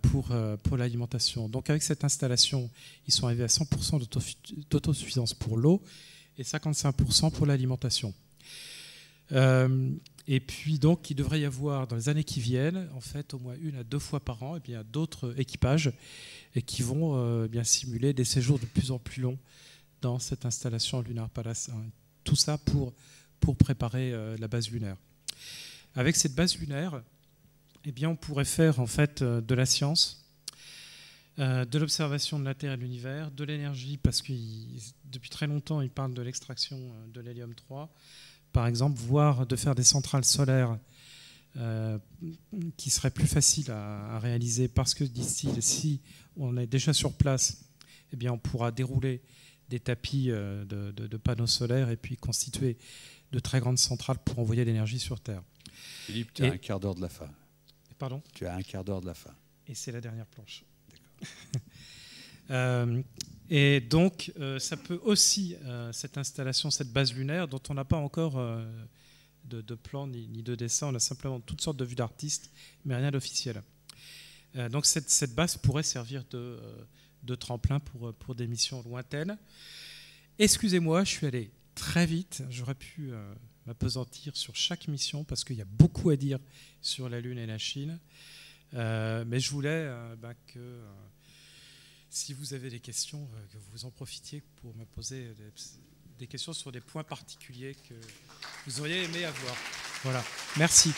pour l'alimentation. Donc avec cette installation, ils sont arrivés à 100% d'autosuffisance pour l'eau et 55% pour l'alimentation. Et puis donc, il devrait y avoir dans les années qui viennent, en fait, au moins 1 à 2 fois par an, et bien d'autres équipages et qui vont bien simuler des séjours de plus en plus longs dans cette installation Lunar Palace 1. Tout ça pour préparer la base lunaire. Avec cette base lunaire, eh bien, on pourrait faire en fait de la science, de l'observation de la Terre et de l'univers, de l'énergie, parce que depuis très longtemps, ils parlent de l'extraction de l'hélium 3, par exemple, voire de faire des centrales solaires qui seraient plus faciles à réaliser, parce que d'ici, si on est déjà sur place, eh bien, on pourra dérouler des tapis de panneaux solaires et puis constituer de très grandes centrales pour envoyer l'énergie sur Terre. Philippe, tu as un quart d'heure de la fin. Pardon ? Tu as un quart d'heure de la fin. Et c'est la dernière planche. D'accord. Et donc, ça peut aussi, cette installation, cette base lunaire, dont on n'a pas encore de plan ni de dessin, on a simplement toutes sortes de vues d'artistes, mais rien d'officiel. Donc, cette base pourrait servir de tremplin pour des missions lointaines. Excusez-moi, je suis allé très vite. J'aurais pu m'appesantir sur chaque mission parce qu'il y a beaucoup à dire sur la Lune et la Chine. Mais je voulais que, si vous avez des questions, que vous en profitiez pour me poser des questions sur des points particuliers que vous auriez aimé avoir. Voilà, merci.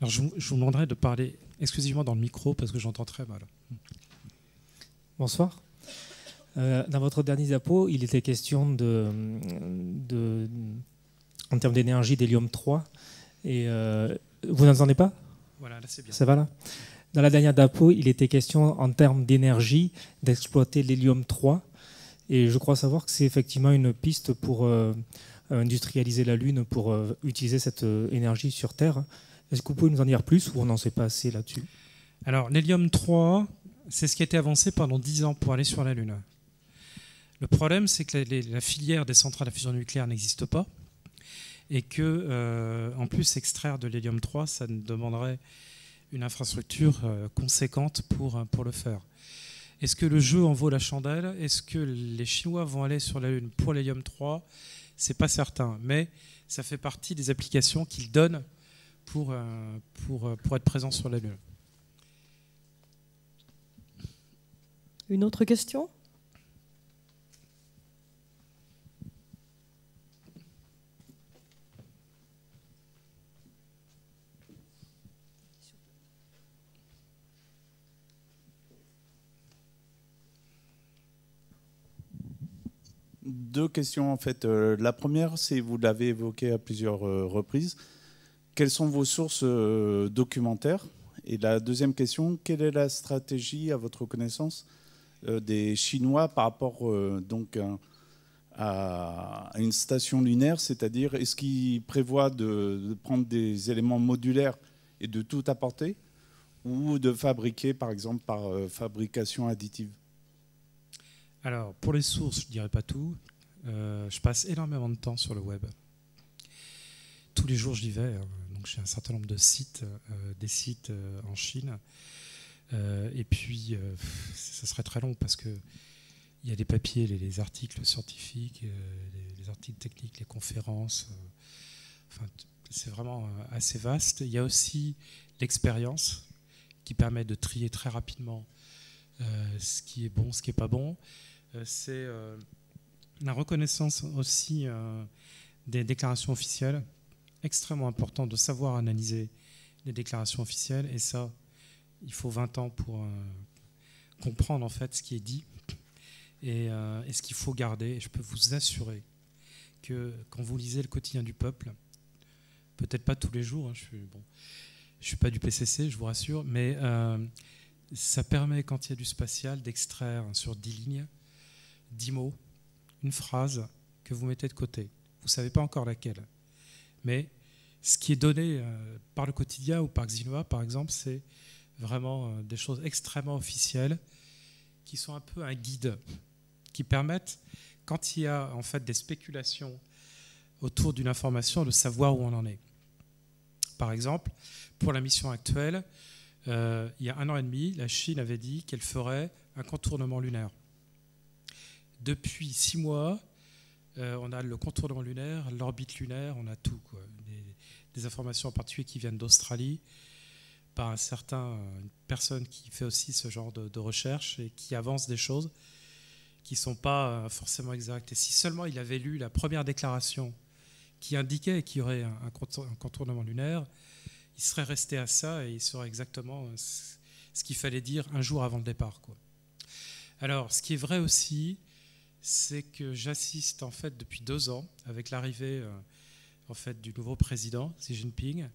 Alors je vous demanderai de parler exclusivement dans le micro parce que j'entends très mal. Bonsoir. Dans votre dernier diapo, il était question en termes d'énergie d'hélium 3. Et vous n'entendez pas ? Voilà, là c'est bien. Ça va là ? Dans la dernière diapo, il était question en termes d'énergie d'exploiter l'hélium 3. Et je crois savoir que c'est effectivement une piste pour industrialiser la Lune, pour utiliser cette énergie sur Terre. Est-ce que vous pouvez nous en dire plus ou on n'en sait pas assez là-dessus ? Alors, l'hélium 3, c'est ce qui a été avancé pendant 10 ans pour aller sur la Lune. Le problème, c'est que la filière des centrales à fusion nucléaire n'existe pas et que, en plus, extraire de l'hélium 3, ça demanderait une infrastructure conséquente pour le faire. Est-ce que le jeu en vaut la chandelle ? Est-ce que les Chinois vont aller sur la Lune pour l'hélium 3 ? C'est pas certain, mais ça fait partie des applications qu'ils donnent pour être présent sur la Lune. Une autre question ? Deux questions en fait. La première, c'est, vous l'avez évoqué à plusieurs reprises, quelles sont vos sources documentaires ? Et la deuxième question, quelle est la stratégie, à votre connaissance, des Chinois par rapport donc à une station lunaire, c'est-à-dire est-ce qu'ils prévoient de prendre des éléments modulaires et de tout apporter, ou de fabriquer par exemple par fabrication additive ? Alors, pour les sources, je ne dirais pas tout. Je passe énormément de temps sur le web. Tous les jours, j'y vais. Donc, j'ai un certain nombre de sites, des sites en Chine. Et puis, ça serait très long parce qu'il y a des papiers, les articles scientifiques, les articles techniques, les conférences. Enfin, c'est vraiment assez vaste. Il y a aussi l'expérience qui permet de trier très rapidement ce qui est bon, ce qui n'est pas bon. C'est la reconnaissance aussi des déclarations officielles. Extrêmement important de savoir analyser les déclarations officielles. Et ça, il faut 20 ans pour comprendre en fait ce qui est dit et ce qu'il faut garder. Et je peux vous assurer que quand vous lisez le quotidien du peuple, peut-être pas tous les jours, hein, je suis pas du PCC, je vous rassure, mais ça permet, quand il y a du spatial, d'extraire sur 10 lignes, 10 mots, une phrase que vous mettez de côté. Vous ne savez pas encore laquelle. Mais ce qui est donné par le quotidien ou par Xinhua, par exemple, c'est vraiment des choses extrêmement officielles qui sont un peu un guide, qui permettent, quand il y a en fait des spéculations autour d'une information, de savoir où on en est. Par exemple, pour la mission actuelle, il y a 1 an et demi, la Chine avait dit qu'elle ferait un contournement lunaire. Depuis 6 mois, on a le contournement lunaire, l'orbite lunaire, on a tout, quoi. Des informations en particulier qui viennent d'Australie, par une personne qui fait aussi ce genre de recherche et qui avance des choses qui ne sont pas forcément exactes. Et si seulement il avait lu la première déclaration qui indiquait qu'il y aurait un contournement lunaire, il serait resté à ça et il saurait exactement ce qu'il fallait dire un jour avant le départ, quoi. Alors, ce qui est vrai aussi, c'est que j'assiste en fait depuis 2 ans, avec l'arrivée en fait du nouveau président Xi Jinping,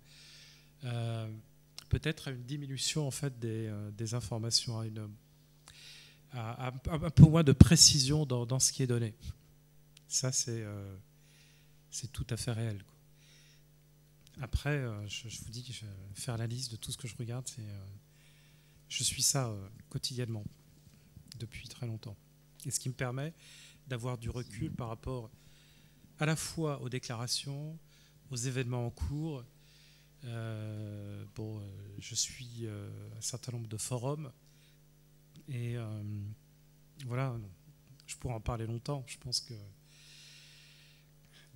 peut-être à une diminution en fait des informations, à un peu moins de précision dans ce qui est donné. Ça, c'est tout à fait réel, quoi. Après, je vous dis que je vais faire la liste de tout ce que je regarde. Je suis ça quotidiennement, depuis très longtemps. Et ce qui me permet d'avoir du recul par rapport à la fois aux déclarations, aux événements en cours. Je suis un certain nombre de forums. Et voilà, je pourrais en parler longtemps. Je pense que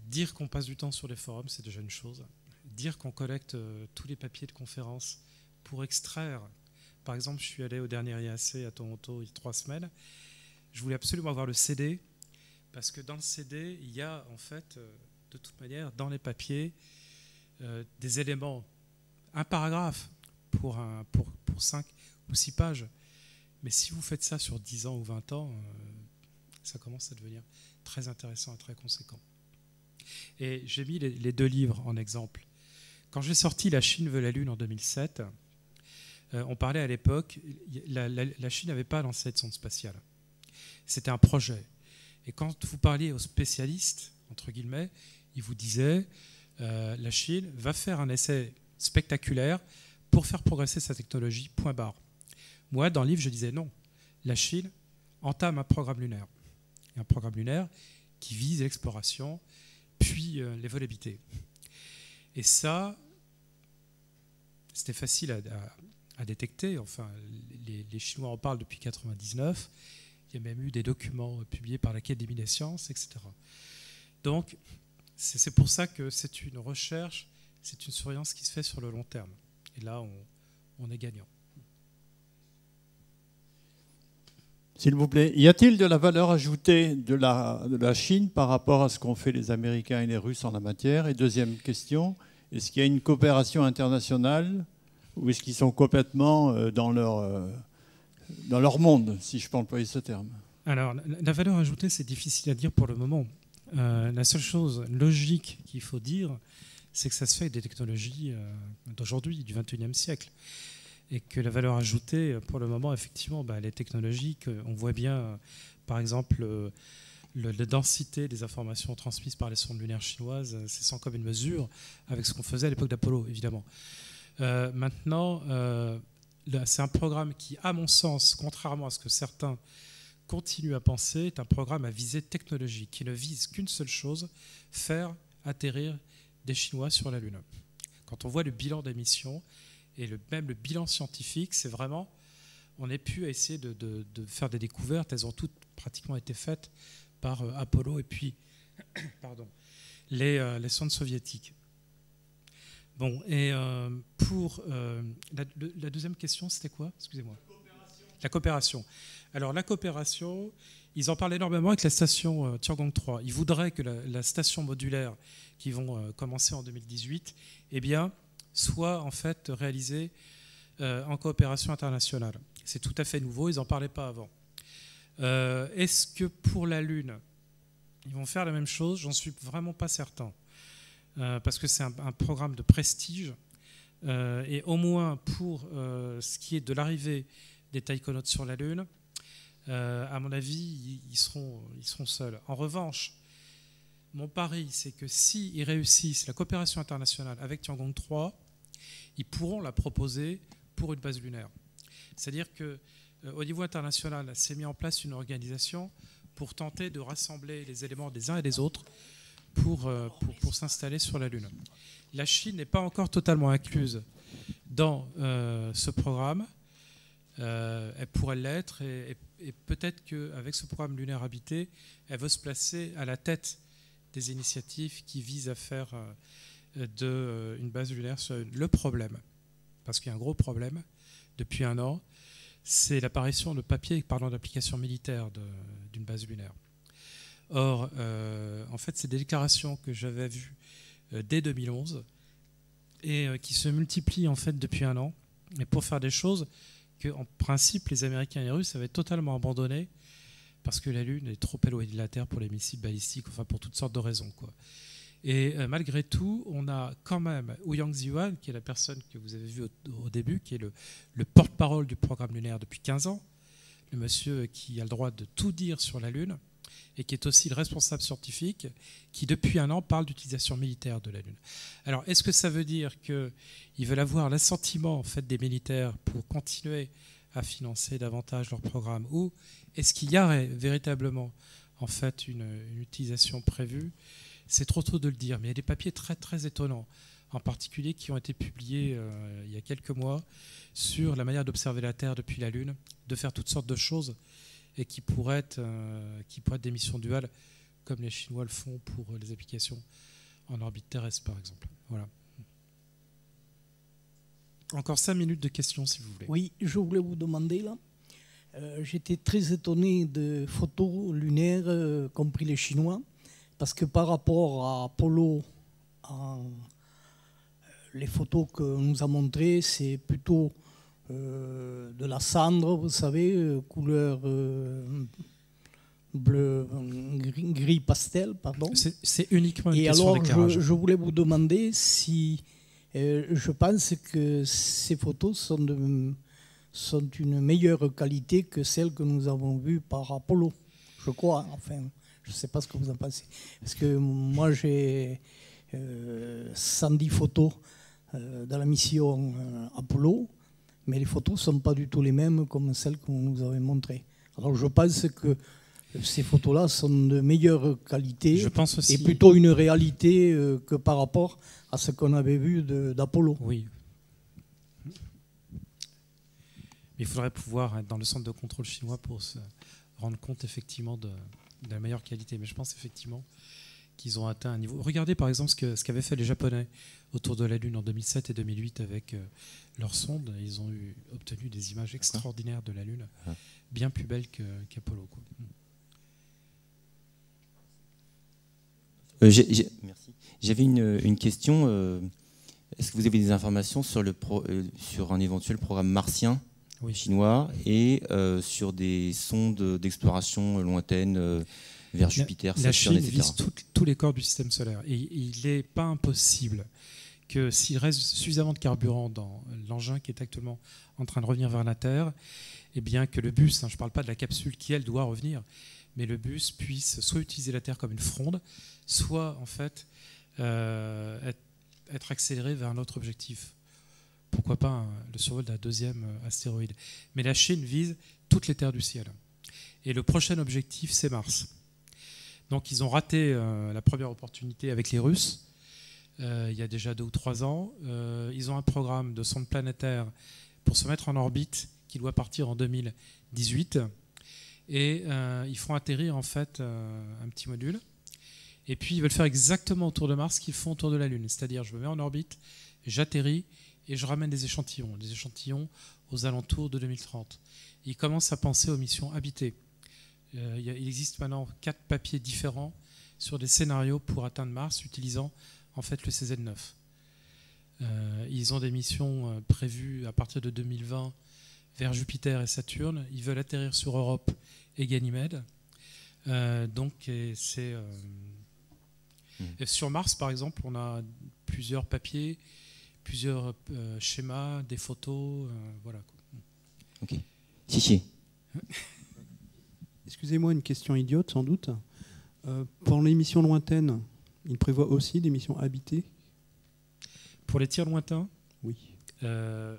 dire qu'on passe du temps sur les forums, c'est déjà une chose. Dire qu'on collecte tous les papiers de conférence pour extraire. Par exemple, je suis allé au dernier IAC à Toronto il y a 3 semaines. Je voulais absolument avoir le CD, parce que dans le CD, il y a en fait, de toute manière, dans les papiers, des éléments, un paragraphe pour 5 ou 6 pages. Mais si vous faites ça sur 10 ans ou 20 ans, ça commence à devenir très intéressant et très conséquent. Et j'ai mis les 2 livres en exemple. Quand j'ai sorti La Chine veut la Lune en 2007, on parlait à l'époque, la Chine n'avait pas lancé de sonde spatiale. C'était un projet. Et quand vous parliez aux spécialistes, entre guillemets, ils vous disaient la Chine va faire un essai spectaculaire pour faire progresser sa technologie, point barre. Moi, dans le livre, je disais non. La Chine entame un programme lunaire. Un programme lunaire qui vise l'exploration, puis les vols habités. Et ça, c'était facile à détecter. Enfin, les Chinois en parlent depuis 1999. Il y a même eu des documents publiés par l'Académie des sciences, etc. Donc, c'est pour ça que c'est une recherche, c'est une surveillance qui se fait sur le long terme. Et là, on est gagnant. S'il vous plaît, y a-t-il de la valeur ajoutée de la Chine par rapport à ce qu'ont fait les Américains et les Russes en la matière? Et deuxième question, est-ce qu'il y a une coopération internationale ou est-ce qu'ils sont complètement dans leur monde, si je peux employer ce terme? Alors, la valeur ajoutée, c'est difficile à dire pour le moment. La seule chose logique qu'il faut dire, c'est que ça se fait avec des technologies d'aujourd'hui, du XXIe siècle. Et que la valeur ajoutée, pour le moment, effectivement, elle est technologique. On voit bien, par exemple, la densité des informations transmises par les sondes lunaires chinoises, c'est sans commune mesure avec ce qu'on faisait à l'époque d'Apollo, évidemment. Maintenant, c'est un programme qui, à mon sens, contrairement à ce que certains continuent à penser, est un programme à visée technologique, qui ne vise qu'une seule chose, faire atterrir des Chinois sur la Lune. Quand on voit le bilan des missions, et même le bilan scientifique, c'est vraiment, on est pu essayer de faire des découvertes. Elles ont toutes pratiquement été faites par Apollo et puis les sondes soviétiques. Bon, et pour la deuxième question, c'était quoi? Excusez-moi. La coopération. Alors la coopération, ils en parlent énormément avec la station Tiangong 3. Ils voudraient que la station modulaire qui vont commencer en 2018, eh bien, soit en fait réalisé en coopération internationale. C'est tout à fait nouveau, ils n'en parlaient pas avant. Est-ce que pour la Lune, ils vont faire la même chose? J'en suis vraiment pas certain. Parce que c'est un programme de prestige. Et au moins pour ce qui est de l'arrivée des taïkonautes sur la Lune, à mon avis, ils seront seuls. En revanche, mon pari, c'est que s'ils réussissent la coopération internationale avec Tiangong 3, ils pourront la proposer pour une base lunaire. C'est-à-dire qu'au niveau international, s'est mis en place une organisation pour tenter de rassembler les éléments des uns et des autres pour s'installer sur la Lune. La Chine n'est pas encore totalement incluse dans ce programme. Elle pourrait l'être et peut-être qu'avec ce programme lunaire habité, elle veut se placer à la tête des initiatives qui visent à faire une base lunaire sur le problème, parce qu'il y a un gros problème depuis 1 an, c'est l'apparition de papiers parlant d'application militaire d'une base lunaire. Or, en fait, c'est des déclarations que j'avais vues dès 2011 et qui se multiplient en fait depuis un an, et pour faire des choses que, en principe, les Américains et les Russes avaient totalement abandonnées parce que la Lune est trop éloignée de la Terre pour les missiles balistiques, enfin pour toutes sortes de raisons, quoi. Et malgré tout, on a quand même Ouyang Ziwan, qui est la personne que vous avez vue au début, qui est le porte-parole du programme lunaire depuis 15 ans, le monsieur qui a le droit de tout dire sur la Lune, et qui est aussi le responsable scientifique, qui depuis un an parle d'utilisation militaire de la Lune. Alors, est-ce que ça veut dire qu'ils veulent avoir l'assentiment en fait, des militaires pour continuer à financer davantage leur programme, ou est-ce qu'il y a véritablement en fait, une utilisation prévue? C'est trop tôt de le dire, mais il y a des papiers très, très étonnants, en particulier qui ont été publiés il y a quelques mois sur la manière d'observer la Terre depuis la Lune, de faire toutes sortes de choses, et qui pourraient être des missions duales, comme les Chinois le font pour les applications en orbite terrestre, par exemple. Voilà. Encore 5 minutes de questions, si vous voulez. Oui, je voulais vous demander, là, j'étais très étonné de photos lunaires, compris les Chinois, parce que par rapport à Apollo, les photos que nous a montrées, c'est plutôt de la cendre, vous savez, couleur bleu, gris pastel, pardon. C'est uniquement une Et question alors, d'éclairage. je voulais vous demander si je pense que ces photos sont une meilleure qualité que celles que nous avons vues par Apollo, je crois, enfin. Je ne sais pas ce que vous en pensez. Parce que moi, j'ai 110 photos dans la mission Apollo, mais les photos ne sont pas du tout les mêmes comme celles que vous nous avez montrées. Alors je pense que ces photos-là sont de meilleure qualité, je pense aussi... et plutôt une réalité que par rapport à ce qu'on avait vu d'Apollo. Oui. Mais il faudrait pouvoir être dans le centre de contrôle chinois pour se rendre compte effectivement de la meilleure qualité. Mais je pense effectivement qu'ils ont atteint un niveau... Regardez par exemple ce qu'avaient fait les Japonais autour de la Lune en 2007 et 2008 avec leurs sondes. Ils ont obtenu des images extraordinaires de la Lune, bien plus belles qu'Apollo. Merci. J'avais une question. Est-ce que vous avez des informations sur un éventuel programme martien chinois et sur des sondes d'exploration lointaine vers Jupiter, La Saturne, Chine etc. vise tous les corps du système solaire. Et il n'est pas impossible que s'il reste suffisamment de carburant dans l'engin qui est actuellement en train de revenir vers la Terre, eh bien que le bus, je ne parle pas de la capsule qui, elle, doit revenir, mais le bus puisse soit utiliser la Terre comme une fronde, soit en fait être accéléré vers un autre objectif. Pourquoi pas le survol d'un deuxième astéroïde. Mais la Chine vise toutes les terres du ciel. Et le prochain objectif, c'est Mars. Donc ils ont raté la première opportunité avec les Russes, il y a déjà 2 ou 3 ans. Ils ont un programme de sonde planétaire pour se mettre en orbite qui doit partir en 2018. Et ils font atterrir en fait un petit module. Et puis ils veulent faire exactement autour de Mars ce qu'ils font autour de la Lune. C'est-à-dire je me mets en orbite, j'atterris et je ramène des échantillons aux alentours de 2030. Ils commencent à penser aux missions habitées. Il existe maintenant 4 papiers différents sur des scénarios pour atteindre Mars utilisant en fait le CZ9. Ils ont des missions prévues à partir de 2020 vers Jupiter et Saturne. Ils veulent atterrir sur Europe et Ganymède. Sur Mars, par exemple, on a plusieurs papiers, plusieurs schémas, des photos, voilà. Ok. Si. Excusez-moi, une question idiote sans doute. Pour les missions lointaines, ils prévoient aussi des missions habitées? Pour les tirs lointains? Oui. Ils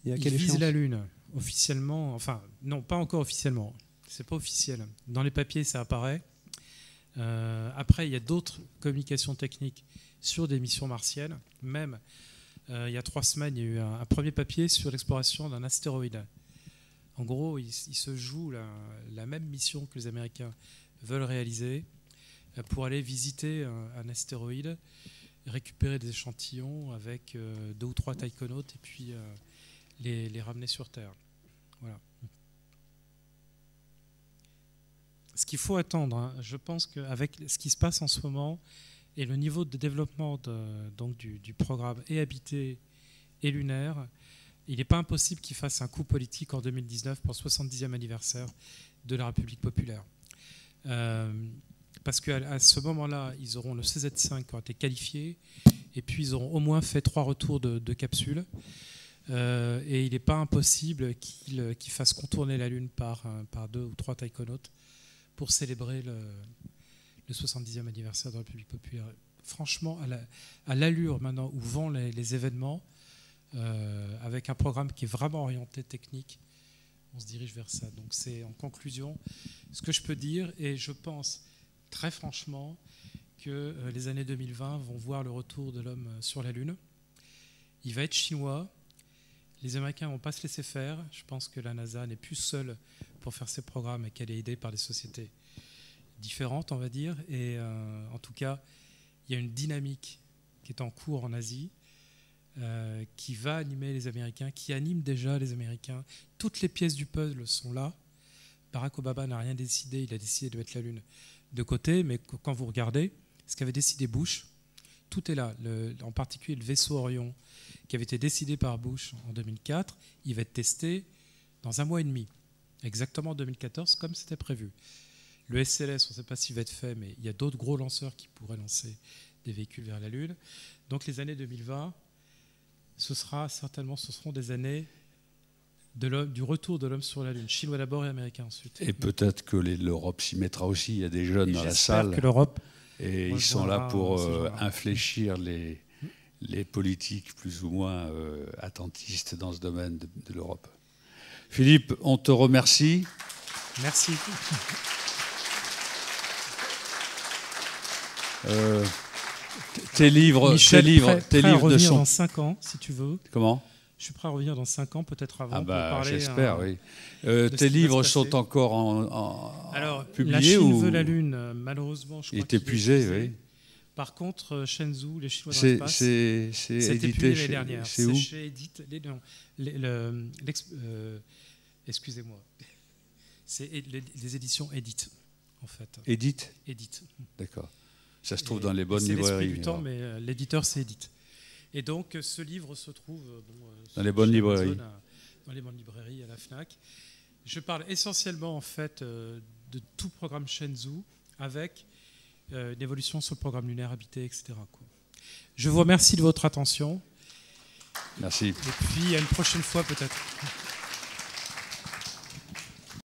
quelle visent échéance la Lune officiellement, enfin non, pas encore officiellement, c'est pas officiel. Dans les papiers, ça apparaît. Après, il y a d'autres communications techniques sur des missions martiennes. Même il y a 3 semaines, il y a eu un premier papier sur l'exploration d'un astéroïde. En gros, il se joue la même mission que les Américains veulent réaliser pour aller visiter un astéroïde, récupérer des échantillons avec 2 ou 3 taïkonautes et puis les ramener sur Terre. Voilà. ce qu'il faut attendre, hein, je pense qu'avec ce qui se passe en ce moment et le niveau de développement donc du programme et habité et lunaire, il n'est pas impossible qu'ils fassent un coup politique en 2019 pour le 70e anniversaire de la République populaire. Parce qu'à ce moment-là, ils auront le CZ5 qui aura été qualifié, et puis ils auront au moins fait 3 retours de capsules. Et il n'est pas impossible qu'ils fassent contourner la Lune par 2 ou 3 taïkonautes pour célébrer le 70e anniversaire de la République populaire. Franchement, à l'allure maintenant où vont les événements, avec un programme qui est vraiment orienté technique, on se dirige vers ça. Donc c'est en conclusion ce que je peux dire, et je pense très franchement que les années 2020 vont voir le retour de l'homme sur la Lune. Il va être chinois. Les Américains ne vont pas se laisser faire. Je pense que la NASA n'est plus seule pour faire ses programmes et qu'elle est aidée par des sociétés différentes, on va dire. Et en tout cas, il y a une dynamique qui est en cours en Asie, qui va animer les Américains, qui anime déjà les Américains. Toutes les pièces du puzzle sont là. Barack Obama n'a rien décidé, il a décidé de mettre la Lune de côté, mais quand vous regardez ce qu'avait décidé Bush, tout est là. En particulier le vaisseau Orion, qui avait été décidé par Bush en 2004, il va être testé dans 1 mois et demi, exactement en 2014, comme c'était prévu. Le SLS, on ne sait pas s'il va être fait, mais il y a d'autres gros lanceurs qui pourraient lancer des véhicules vers la Lune. Donc les années 2020, ce seront des années du retour de l'homme sur la Lune, chinois d'abord et américain ensuite. Et peut-être que l'Europe s'y mettra aussi. Il y a des jeunes dans la salle. Que l'Europe et ils sont là pour infléchir les politiques plus ou moins attentistes dans ce domaine de l'Europe. Philippe, on te remercie. Merci. Tes livres, Michel, tes livres de chant. Dans 5 ans, si tu veux. Comment ? Je suis prêt à revenir dans 5 ans, peut-être avant. Ah bah, pour parler. j'espère, oui. Tes livres sont encore Alors, publiés La Chine ou... veut la Lune, malheureusement, je crois qu'il est épuisé, oui. Par contre, Shenzhou, les Chinois dans l'espace, c'est édité l'année dernière. C'est où ? Chez Edith. Excusez-moi. C'est les éditions Edith, en fait. Edith ? Edith. D'accord. Ça se trouve dans les bonnes librairies. C'est l'esprit du temps, mais l'éditeur, c'est Edith. Et donc, ce livre se trouve dans les bonnes librairies. Amazon, dans les bonnes librairies, à la FNAC. Je parle essentiellement, en fait, de tout programme Shenzhou, avec une évolution sur le programme lunaire habité, etc. Je vous remercie de votre attention. Merci. Et puis, à une prochaine fois, peut-être.